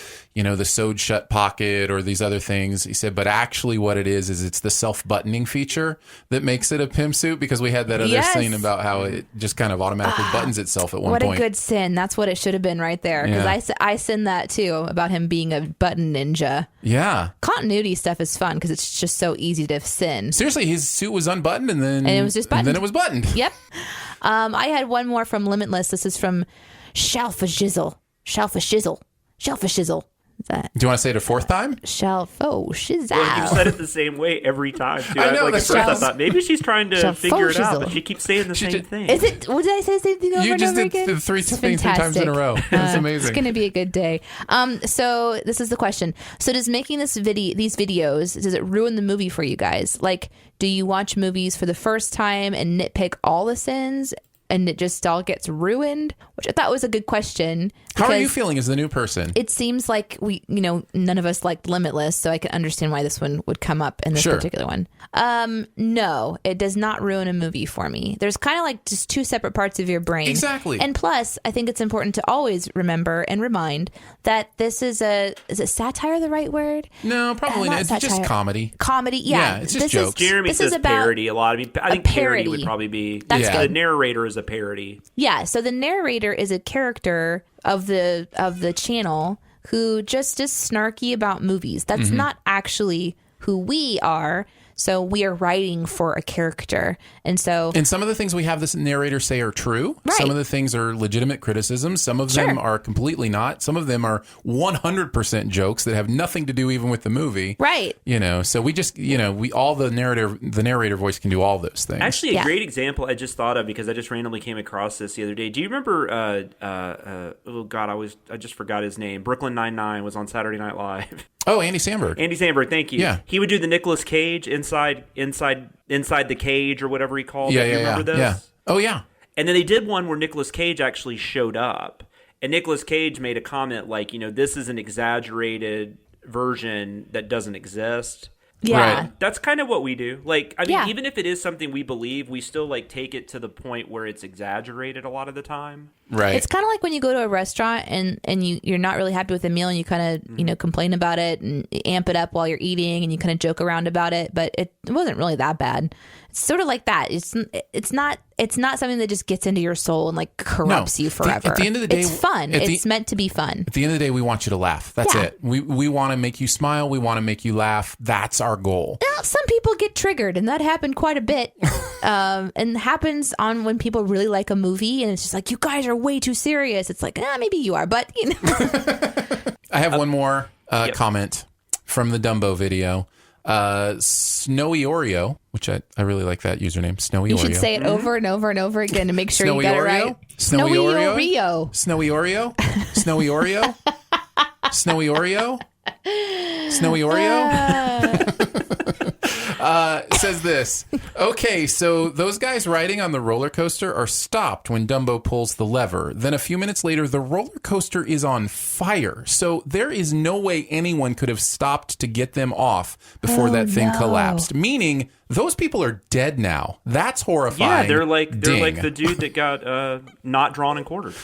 sewed shut pocket or these other things. He said, but actually what it is it's the self-buttoning feature that makes it a pimp suit, because we had that other scene about how it just kind of automatically buttons itself at one point. What a good sin. That's what it should have been right there. Because I sinned that too about him being a button ninja. Yeah. Continuity stuff is fun because it's just so easy to sin. Seriously, his suit was unbuttoned and it was just buttoned. And then it was buttoned. Yep. I had one more from Limitless. This is from Shalfa Shizzle. Shelf-a-shizzle. Do you want to say it a fourth time? Shelf-o-shizzle. Well, you said it the same way every time, too. I know. Like, at first I thought maybe she's trying to figure it out, but she keeps saying the same thing. Is it? Did I say the same thing over and over again? You just did three times in a row. It's amazing. It's going to be a good day. So this is the question. So does making these videos, does it ruin the movie for you guys? Like, do you watch movies for the first time and nitpick all the sins and it just all gets ruined? Which I thought was a good question. How are you feeling as the new person? It seems like none of us liked Limitless, so I can understand why this one would come up in this particular one. No, it does not ruin a movie for me. There's kind of like just two separate parts of your brain. Exactly. And plus, I think it's important to always remember and remind that this is it satire the right word? No, probably not. It's just comedy. Comedy, yeah. It's just jokes. Jeremy says parody a lot. I think parody would probably be. That's the narrator is a parody. Yeah, so the narrator is a character of the channel who just is snarky about movies. That's not actually who we are. So we are writing for a character. And some of the things we have this narrator say are true. Right. Some of the things are legitimate criticisms. Some of them are completely not. Some of them are 100% jokes that have nothing to do even with the movie. Right. So we just, the narrator voice can do all those things. Actually, a great example I just thought of because I just randomly came across this the other day. Do you remember, I just forgot his name. Brooklyn Nine-Nine was on Saturday Night Live. Oh, Andy Samberg. Andy Samberg, thank you. Yeah. He would do the Nicolas Cage inside the cage or whatever he called it. You remember this? Yeah. Oh, yeah. And then they did one where Nicolas Cage actually showed up. And Nicolas Cage made a comment like, this is an exaggerated version that doesn't exist. Yeah. Right. That's kind of what we do. Like, I mean, even if it is something we believe, we still take it to the point where it's exaggerated a lot of the time. Right. It's kind of like when you go to a restaurant and you're not really happy with the meal and you kind of, complain about it and amp it up while you're eating and you kind of joke around about it, but it wasn't really that bad. It's sort of like that. It's not something that just gets into your soul and corrupts you forever. At the end of the day, it's fun. It's meant to be fun. At the end of the day, we want you to laugh. That's it. We want to make you smile. We want to make you laugh. That's our goal. Now, some people get triggered, and that happened quite a bit. And happens on when people really like a movie, and it's just like, you guys are way too serious. It's like, maybe you are, but I have one more comment from the Dumbo video. Snowy Oreo, which I really like that username, Snowy Oreo. You should say it over and over and over again to make sure Snowy you got Oreo? it right. Snowy Oreo. Snowy Oreo? Snowy Oreo? Snowy Oreo? Snowy Oreo? Says this. Okay, so those guys riding on the roller coaster are stopped when Dumbo pulls the lever. Then a few minutes later, the roller coaster is on fire. So there is no way anyone could have stopped to get them off before that thing collapsed. Meaning, those people are dead now. That's horrifying. Yeah, they're like the dude that got not drawn and quartered.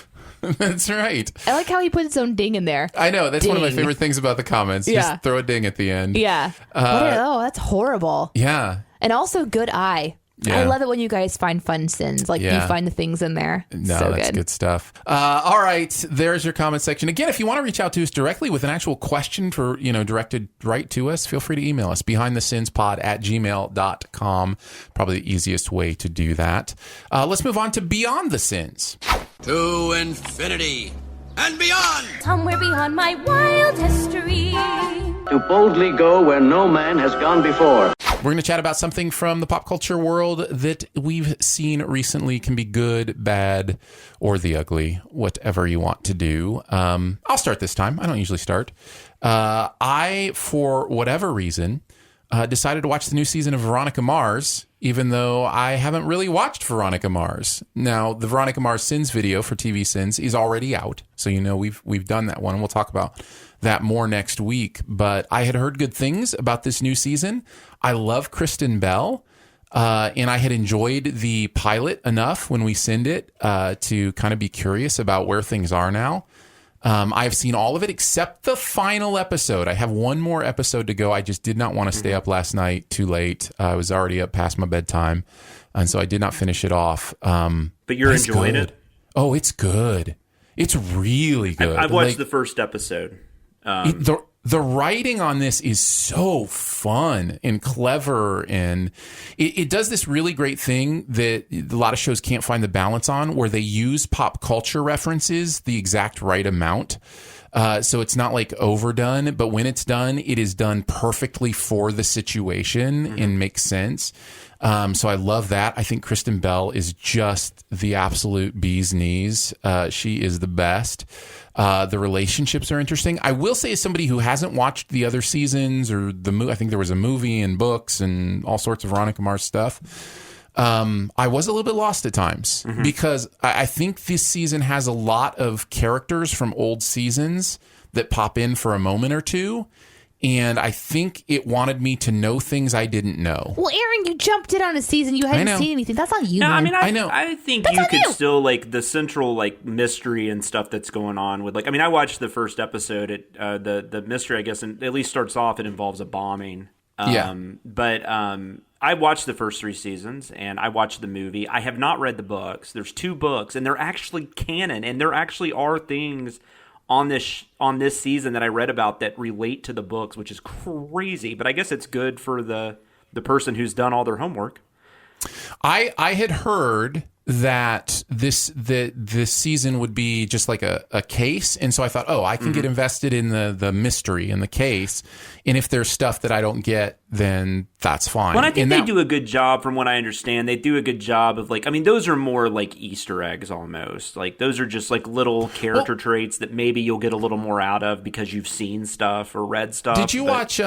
That's right. I like how he put his own ding in there. I know. That's one of my favorite things about the comments. Yeah. Just throw a ding at the end. Yeah. That's horrible. Yeah. And also good eye. Yeah. I love it when you guys find fun sins. You find the things in there. No, so that's good stuff. All right. There's your comment section. Again, if you want to reach out to us directly with an actual question for, directed right to us, feel free to email us, behindthesinspod@gmail.com. Probably the easiest way to do that. Let's move on to Beyond the Sins. To infinity and beyond. Somewhere beyond my wild history. To boldly go where no man has gone before. We're going to chat about something from the pop culture world that we've seen recently. Can be good, bad, or the ugly, whatever you want to do. I'll start this time. I don't usually start. I, for whatever reason, decided to watch the new season of Veronica Mars, even though I haven't really watched Veronica Mars. Now, the Veronica Mars Sins video for TV Sins is already out. So, we've done that one, and we'll talk about that more next week. But I had heard good things about this new season. I love Kristen Bell, and I had enjoyed the pilot enough when we send it to kind of be curious about where things are now. I've seen all of it except the final episode. I have one more episode to go. I just did not want to stay up last night too late. I was already up past my bedtime, and so I did not finish it off. But you're enjoying it? Oh, it's good. It's really good. I've watched the first episode. the writing on this is so fun and clever, and it does this really great thing that a lot of shows can't find the balance on, where they use pop culture references the exact right amount. So it's not like overdone, but when it's done, it is done perfectly for the situation and makes sense. So I love that. I think Kristen Bell is just the absolute bee's knees. She is the best. The relationships are interesting. I will say, as somebody who hasn't watched the other seasons or I think there was a movie and books and all sorts of Veronica Mars stuff. I was a little bit lost at times because I think this season has a lot of characters from old seasons that pop in for a moment or two. And I think it wanted me to know things I didn't know. Well, Aaron, you jumped in on a season. You hadn't seen anything. That's on you, no, man. I mean, I know. I think you could still, like, the central, like, mystery and stuff that's going on with, like, I mean, I watched the first episode. The mystery, I guess, at least starts off, it involves a bombing. But I watched the first 3 seasons, and I watched the movie. I have not read the books. There's 2 books, and they're actually canon, and there actually are things on this season that I read about that relate to the books, which is crazy. But I guess it's good for the person who's done all their homework. I had heard that this season would be just like a case, and so I thought, I can get invested in the mystery and the case, and if there's stuff that I don't get, then that's fine. Well, I think they do a good job, from what I understand. They do a good job of, like, I mean, those are more like Easter eggs almost. Like, those are just like little character traits that maybe you'll get a little more out of because you've seen stuff or read stuff. Did you watch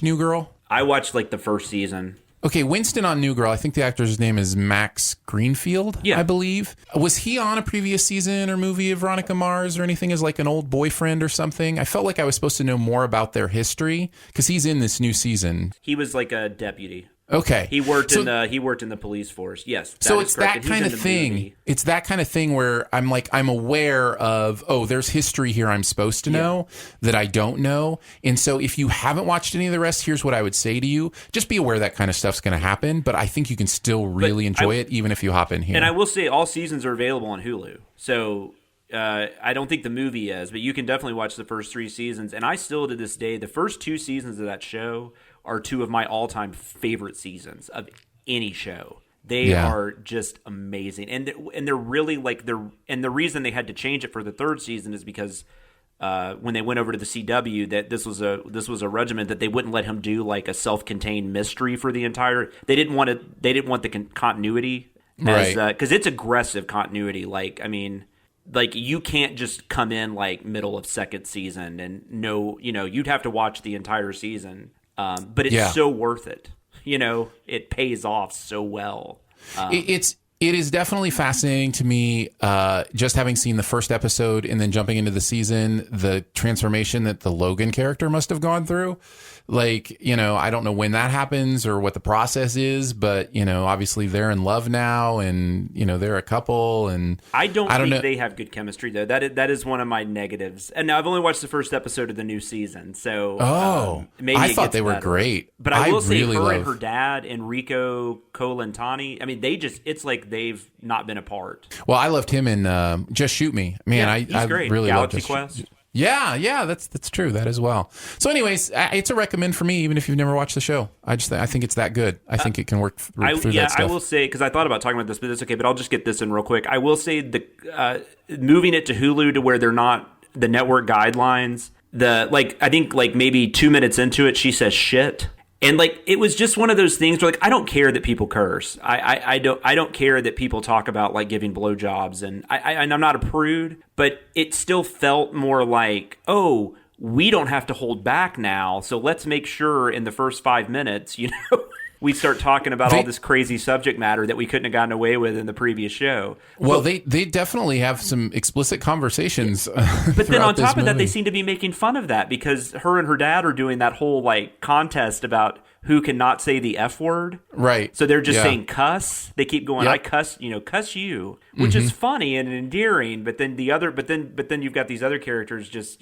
New Girl? I watched like the first season. Okay, Winston on New Girl, I think the actor's name is Max Greenfield, I believe. Was he on a previous season or movie of Veronica Mars or anything as like an old boyfriend or something? I felt like I was supposed to know more about their history because he's in this new season. He was like a deputy. Okay. He worked in the police force. Yes. So it's that kind of thing. Movie. It's that kind of thing where I'm aware of, there's history here I'm supposed to know that I don't know. And so if you haven't watched any of the rest, here's what I would say to you. Just be aware that kind of stuff's going to happen, but I think you can still really enjoy it even if you hop in here. And I will say all seasons are available on Hulu. So I don't think the movie is, but you can definitely watch the first 3 seasons. And I still, to this day, the first 2 seasons of that show are 2 of my all-time favorite seasons of any show. They are just amazing, and they're really like and the reason they had to change it for the 3rd season is because when they went over to the CW, that this was a regiment that they wouldn't let him do like a self-contained mystery for the entire. They didn't want the continuity, because it's aggressive continuity. Like, I mean, like, you can't just come in like middle of 2nd season and know, you'd have to watch the entire season. But it's so worth it. It pays off so well. It is definitely fascinating to me, just having seen the first episode and then jumping into the season, the transformation that the Logan character must have gone through. Like, I don't know when that happens or what the process is, but, obviously they're in love now and, they're a couple. And I don't think they have good chemistry, though. That is one of my negatives. And now I've only watched the first episode of the new season. So maybe I thought they were great. But I will say her and her dad, Enrico Colantani, I mean, it's like they've not been apart. Well, I loved him in Just Shoot Me. Man, he's great. Really Galaxy loved Quest. Yeah, that's true. That as well. So, anyways, it's a recommend for me, even if you've never watched the show. I think it's that good. I think it can work through that stuff. I will say, because I thought about talking about this, but it's okay. But I'll just get this in real quick. I will say moving it to Hulu to where they're not the network guidelines. I think maybe 2 minutes into it, she says shit. And it was just one of those things where I don't care that people curse. I don't care that people talk about giving blowjobs, and I'm not a prude, but it still felt more like, we don't have to hold back now, so let's make sure in the first 5 minutes, we start talking about all this crazy subject matter that we couldn't have gotten away with in the previous show. Well, they definitely have some explicit conversations. But then on top of that, they seem to be making fun of that because her and her dad are doing that whole contest about who can not say the F word. Right. So they're just saying cuss. They keep going, I cuss, cuss you, which is funny and endearing. But then but then you've got these other characters just,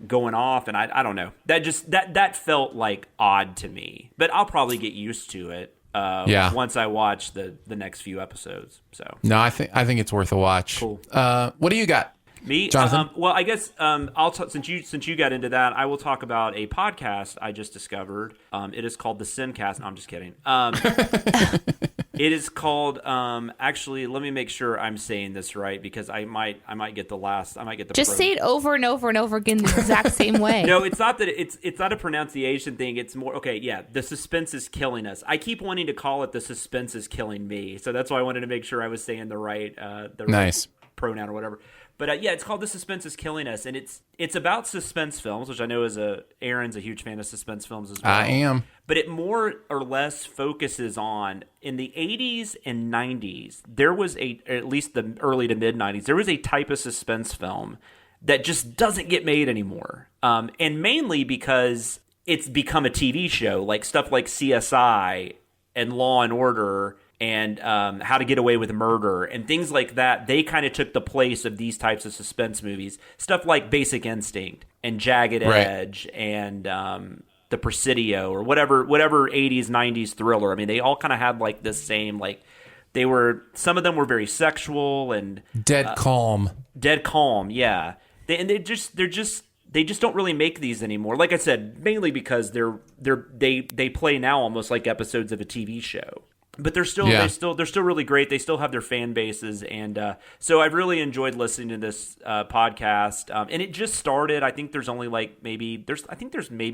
going off. And I don't know. That felt odd to me. But I'll probably get used to it once I watch the next few episodes. So no, I think it's worth a watch. Cool. What do you got? Me, Jonathan? well, I guess since you got into that, I will talk about a podcast I just discovered. It is called the Sincast. No, I'm just kidding. It is called. Actually, let me make sure I'm saying this right because I might get the last. I might get the. Just say it over and over and over again the exact same way. No, it's not that. It's not a pronunciation thing. It's more okay. Yeah, the suspense is killing us. I keep wanting to call it the suspense is killing me. So that's why I wanted to make sure I was saying the right. Nice. Right pronoun or whatever. But yeah, it's called The Suspense is Killing Us, and it's about suspense films, which I know Aaron's a huge fan of suspense films as well. I am. But it more or less focuses on, in the 80s and 90s, there was at least the early to mid 90s, there was a type of suspense film that just doesn't get made anymore. And mainly because it's become a TV show, like stuff like CSI and Law and Order and How to Get Away with Murder and things like that. They kind of took the place of these types of suspense movies. Stuff like Basic Instinct and Jagged Edge and The Presidio or whatever 80s, 90s thriller. I mean, they all kind of had like this same, like some of them were very sexual and Dead Calm, yeah. They just don't really make these anymore. Like I said, mainly because they play now almost like episodes of a TV show. But they're still really great. They still have their fan bases, and so I've really enjoyed listening to this podcast. And it just started. I think there's only maybe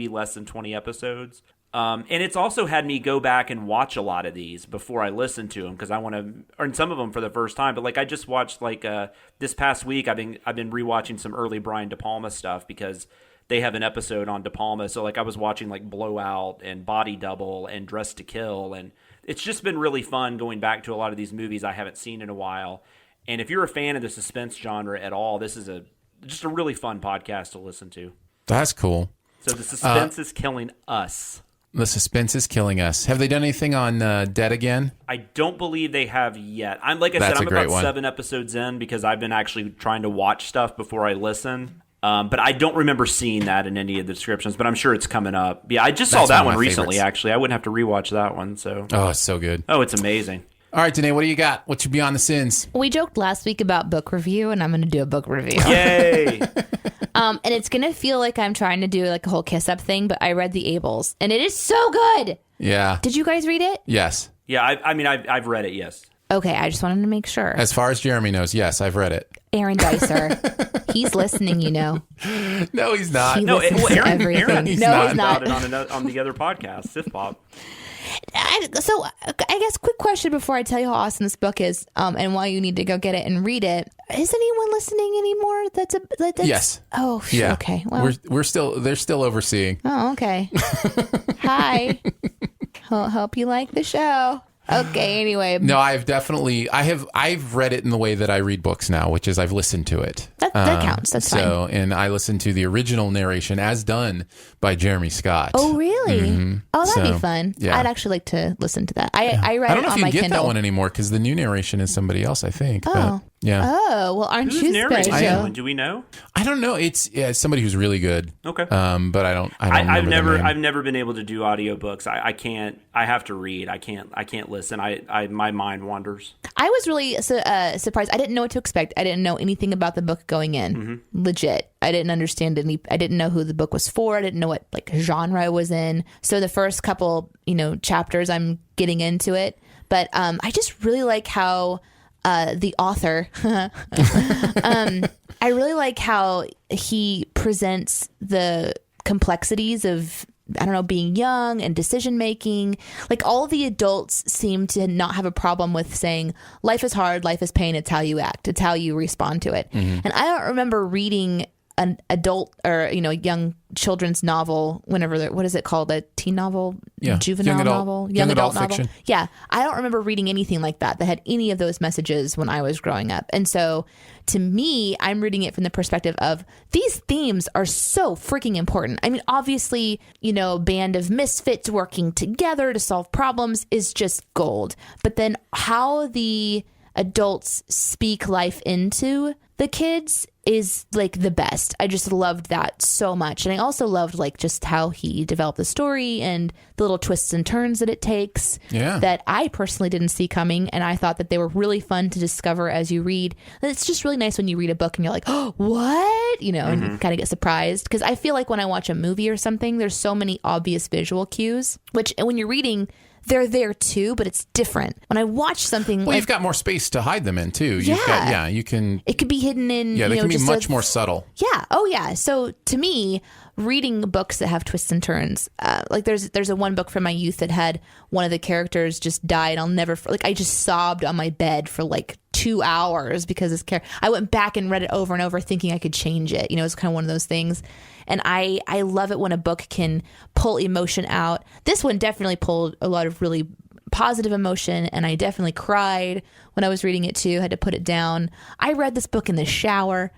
less than 20 episodes. And it's also had me go back and watch a lot of these before I listen to them because I want to, or some of them for the first time. But I just watched this past week. I've been rewatching some early Brian De Palma stuff because they have an episode on De Palma. So I was watching Blowout and Body Double and Dressed to Kill, and it's just been really fun going back to a lot of these movies I haven't seen in a while. And if you're a fan of the suspense genre at all, this is just a really fun podcast to listen to. That's cool. So The Suspense is Killing Us. The Suspense is Killing Us. Have they done anything on Dead Again? I don't believe they have yet. I'm about 7 episodes in because I've been actually trying to watch stuff before I listen. But I don't remember seeing that in any of the descriptions, but I'm sure it's coming up. Yeah, I just saw that one recently, actually. I wouldn't have to rewatch that one. So. Oh, it's so good. Oh, it's amazing. All right, Danae, what do you got? What's your Beyond the Sins? We joked last week about book review, and I'm going to do a book review. Yay! And it's going to feel like I'm trying to do a whole kiss-up thing, but I read The Ables, and it is so good! Yeah. Did you guys read it? Yes. Yeah, I've read it, yes. Okay, I just wanted to make sure. As far as Jeremy knows, yes, I've read it. Aaron Dicer. He's listening, you know. No, he's not. He listens to everything. He's not. About it on the other podcast, Sith Pop. So I guess quick question before I tell you how awesome this book is, and why you need to go get it and read it. Is anyone listening anymore? That's yes. Oh, yeah. Okay. Well, they're still overseeing. Oh, okay. Hi. Hope you like the show. Okay, anyway. No, I've read it in the way that I read books now, which is I've listened to it. That counts. That's fine. And I listened to the original narration as done by Jeremy Scott. Oh, really? Mm-hmm. Oh, that'd be fun. Yeah. I'd actually like to listen to that. I read it on my Kindle. I don't know if you get that one anymore because the new narration is somebody else, I think. Oh. But, yeah. Oh, well, aren't Who's you narrating special? Do we know? I don't know. It's somebody who's really good. Okay. But I don't remember their name. I've never been able to do audiobooks. I can't. I have to read. I can't listen. My mind wanders. I was really surprised. I didn't know what to expect. I didn't know anything about the book going in. Mm-hmm. Legit. I didn't understand I didn't know who the book was for. I didn't know what genre it was in. So the first couple, chapters, I'm getting into it. But I just really like how the author, I really like how he presents the complexities of, being young and decision making. Like all the adults seem to not have a problem with saying life is hard, life is pain. It's how you act. It's how you respond to it. Mm-hmm. And I don't remember reading an adult or, young children's novel, what is it called? A teen novel? Yeah. Juvenile novel? Young adult novel? Fiction. Yeah. I don't remember reading anything like that had any of those messages when I was growing up. And so to me, I'm reading it from the perspective of these themes are so freaking important. I mean, obviously, band of misfits working together to solve problems is just gold. But then how the adults speak life into the kids is like the best. I just loved that so much. And I also loved like just how he developed the story and the little twists and turns that it takes that I personally didn't see coming. And I thought that they were really fun to discover as you read. And it's just really nice when you read a book and you're like, oh, what? You know, and you kind of get surprised. Because I feel like when I watch a movie or something, there's so many obvious visual cues, which when you're reading, they're there too, but it's different. When I watch something, well, you've got more space to hide them in too. You can. It could be hidden in. Yeah, they can be just much more subtle. Yeah. Oh, yeah. So to me, reading books that have twists and turns, like there's a one book from my youth that had one of the characters just die, and I'll never I just sobbed on my bed for like 2 hours because this character. I went back and read it over and over, thinking I could change it. You know, it's kind of one of those things. And I love it when a book can pull emotion out. This one definitely pulled a lot of really positive emotion, and I definitely cried when I was reading it too. Had to put it down. I read this book in the shower,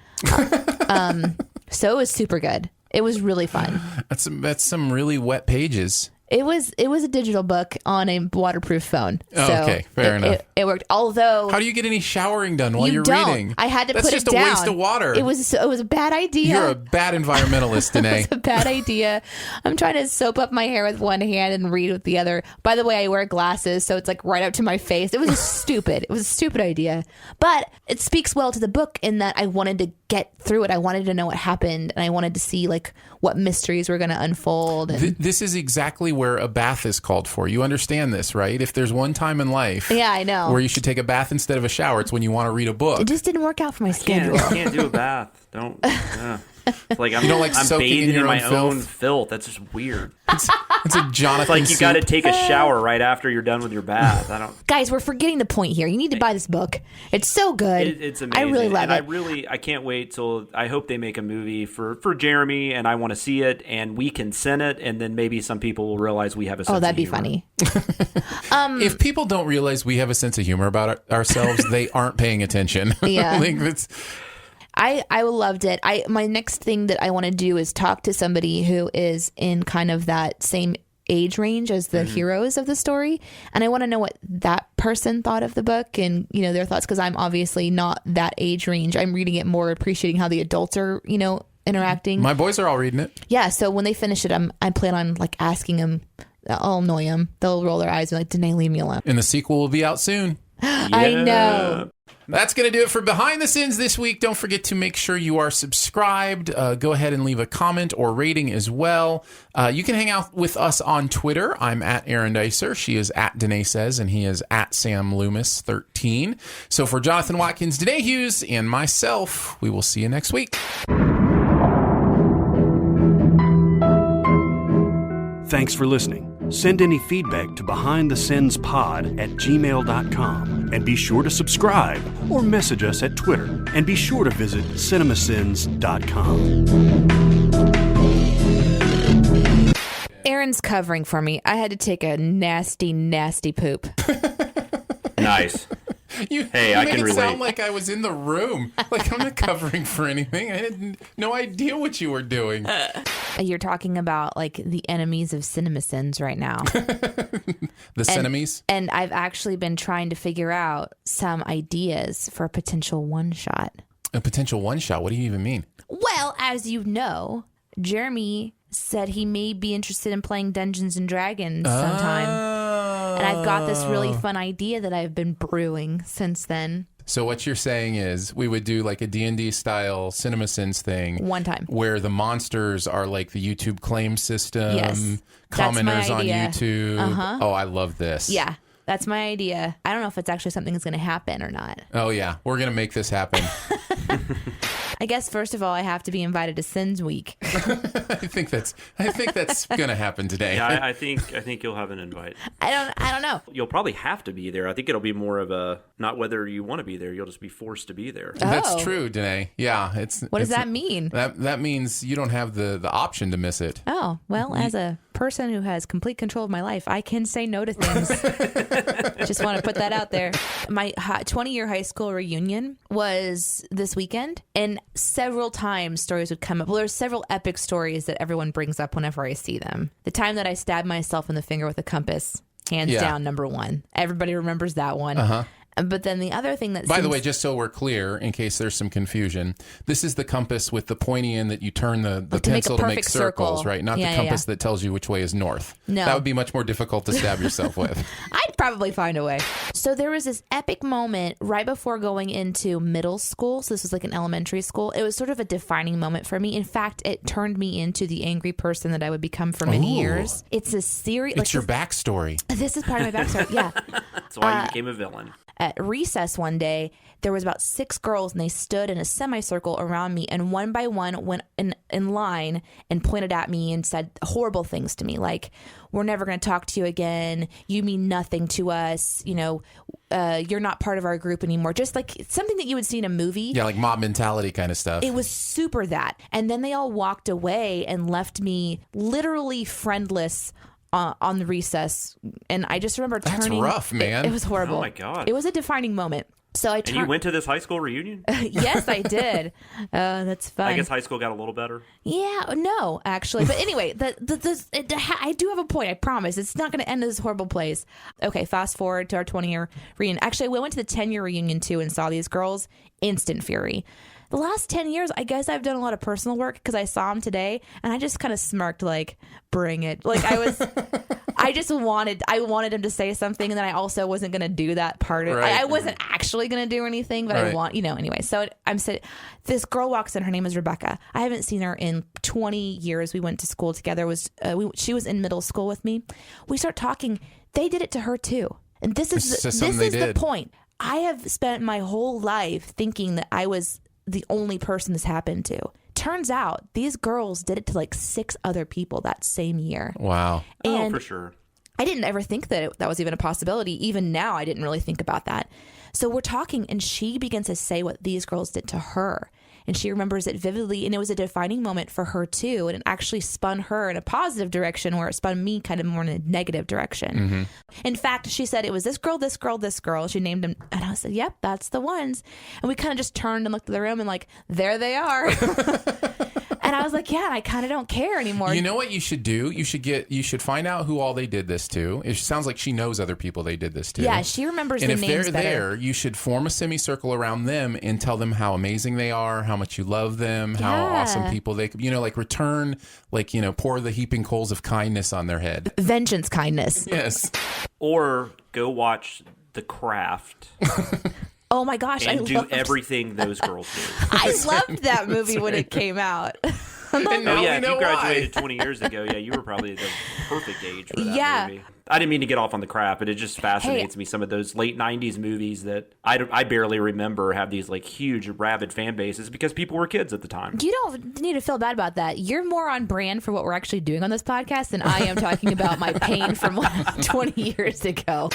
so it was super good. It was really fun. That's some really wet pages. It was a digital book on a waterproof phone. Oh, so okay, fair enough. It worked. Although, how do you get any showering done while you're don't. reading? I had to That's put just it down. a waste of water. It was a bad idea. You're a bad environmentalist, Danae. It's a bad idea. I'm trying to soap up my hair with one hand and read with the other. By the way, I wear glasses, so it's like right up to my face. It was stupid. It was a stupid idea. But it speaks well to the book in that I wanted to get through it. I wanted to know what happened, and I wanted to see like what mysteries were going to unfold. And this is exactly where a bath is called for. You understand this, right? If there's one time in life I know. where you should take a bath instead of a shower, it's when you want to read a book. It just didn't work out for my schedule. I can't do a bath. Don't. It's like I'm, you don't like I'm soaking bathing in my own own filth. That's just weird. It's a Jonathan It's like you soup. got to take a shower right after you're done with your bath. I don't. Guys, we're forgetting the point here. You need to buy this book. It's so good. It's amazing. I really love it. I can't wait till I hope they make a movie for Jeremy, and I want to see it, and we can send it, and then maybe some people will realize we have a sense of humor. That'd be funny. If people don't realize we have a sense of humor about ourselves, they aren't paying attention. Yeah. I I loved it. My next thing that I want to do is talk to somebody who is in kind of that same age range as the heroes of the story, and I want to know what that person thought of the book and their thoughts, because I'm obviously not that age range. I'm reading it more appreciating how the adults are interacting. My boys are all reading it. Yeah, so when they finish it, I plan on like asking them. I'll annoy them. They'll roll their eyes and be like, "Danae, leave me alone." And the sequel will be out soon. I know. That's going to do it for Behind the Sins this week. Don't forget to make sure you are subscribed. Go ahead and leave a comment or rating as well. You can hang out with us on Twitter. I'm at Aaron Dicer. She is at Danae Says, and he is at Sam Loomis 13. So for Jonathan Watkins, Danae Hughes, and myself, we will see you next week. Thanks for listening. Send any feedback to behindthesinspod@gmail.com, and be sure to subscribe or message us at Twitter, and be sure to visit CinemaSins.com. Aaron's covering for me. I had to take a nasty, nasty poop. Nice. You I make can it relate. sound like I was in the room. Like I'm not covering for anything. I had no idea what you were doing. You're talking about like the enemies of CinemaSins right now. The Cinemies? And I've actually been trying to figure out some ideas for a potential one-shot. A potential one-shot? What do you even mean? Well, as you know, Jeremy said he may be interested in playing Dungeons and Dragons sometime. And I've got this really fun idea that I've been brewing since then. So what you're saying is we would do like a D&D style CinemaSins thing. One time. Where the monsters are like the YouTube claim system. Yes. Commenters on idea. YouTube. Uh-huh. Oh, I love this. Yeah. That's my idea. I don't know if it's actually something that's going to happen or not. Oh, yeah. We're going to make this happen. I guess, first of all, I have to be invited to Sins Week. I think that's going to happen today. Yeah, I think you'll have an invite. I don't know. You'll probably have to be there. I think it'll be more of a not whether you want to be there. You'll just be forced to be there. That's true, Danae. Yeah, What does that mean? That means you don't have the option to miss it. Oh, well, as a person who has complete control of my life, I can say no to things. Just want to put that out there. My 20-year high school reunion was this weekend, and several times stories would come up. Well, there's several epic stories that everyone brings up whenever I see them. The time that I stabbed myself in the finger with a compass, hands down, number one. Everybody remembers that one. Uh-huh. But then the other thing that By the way, just so we're clear, in case there's some confusion, this is the compass with the pointy end that you turn the pencil to make circles, right? Not the compass that tells you which way is north. No. That would be much more difficult to stab yourself with. I'd probably find a way. So there was this epic moment right before going into middle school. So this was like an elementary school. It was sort of a defining moment for me. In fact, it turned me into the angry person that I would become for many years. It's a series. It's your backstory. This is part of my backstory. Yeah. That's why you became a villain. At recess one day, there was about 6 girls, and they stood in a semicircle around me, and one by one went in line and pointed at me and said horrible things to me, like, we're never going to talk to you again. You mean nothing to us. You know, you're not part of our group anymore. Just like something that you would see in a movie. Yeah, like mob mentality kind of stuff. It was super that. And then they all walked away and left me literally friendless on the recess, and I just remember turning. That's rough, man. It was horrible. Oh my God. It was a defining moment. So And you went to this high school reunion? Yes, I did. That's fun. I guess high school got a little better. Yeah, no, actually. But anyway, I do have a point. I promise. It's not going to end in this horrible place. Okay, fast forward to our 20-year reunion. Actually, we went to the 10-year reunion too and saw these girls. Instant fury. The last 10 years, I guess I've done a lot of personal work because I saw him today and I just kind of smirked like, bring it. Like I wanted him to say something, and then I also wasn't going to do that part of it. Right. I wasn't actually going to do anything, but Right. Anyway. So I'm sitting, this girl walks in, her name is Rebecca. I haven't seen her in 20 years. We went to school together. She was in middle school with me. We start talking. They did it to her too. And this is the point. I have spent my whole life thinking that I was the only person this happened to. Turns out these girls did it to like 6 other people that same year. Wow. And for sure. I didn't ever think that that was even a possibility. Even now, I didn't really think about that. So we're talking, and she begins to say what these girls did to her. And she remembers it vividly, and it was a defining moment for her too. And it actually spun her in a positive direction, where it spun me kind of more in a negative direction. Mm-hmm. In fact, she said it was this girl, this girl, this girl. She named them, and I said, "Yep, that's the ones." And we kind of just turned and looked at the room, and like, there they are. And I was like, yeah, I kind of don't care anymore. You know what you should do? You should find out who all they did this to. It sounds like she knows other people they did this to. Yeah, she remembers the names better. And if they're there, you should form a semicircle around them and tell them how amazing they are, how much you love them, how awesome people they could, like return, pour the heaping coals of kindness on their head. Vengeance kindness. Yes. Or go watch The Craft. Oh my gosh! And do everything those girls do. I loved that movie when it came out. If you graduated 20 years ago, you were probably the perfect age for that movie. I didn't mean to get off on The Craft, but it just fascinates me. Some of those late 90s movies that I barely remember have these like huge, rabid fan bases because people were kids at the time. You don't need to feel bad about that. You're more on brand for what we're actually doing on this podcast than I am talking about my pain from 20 years ago.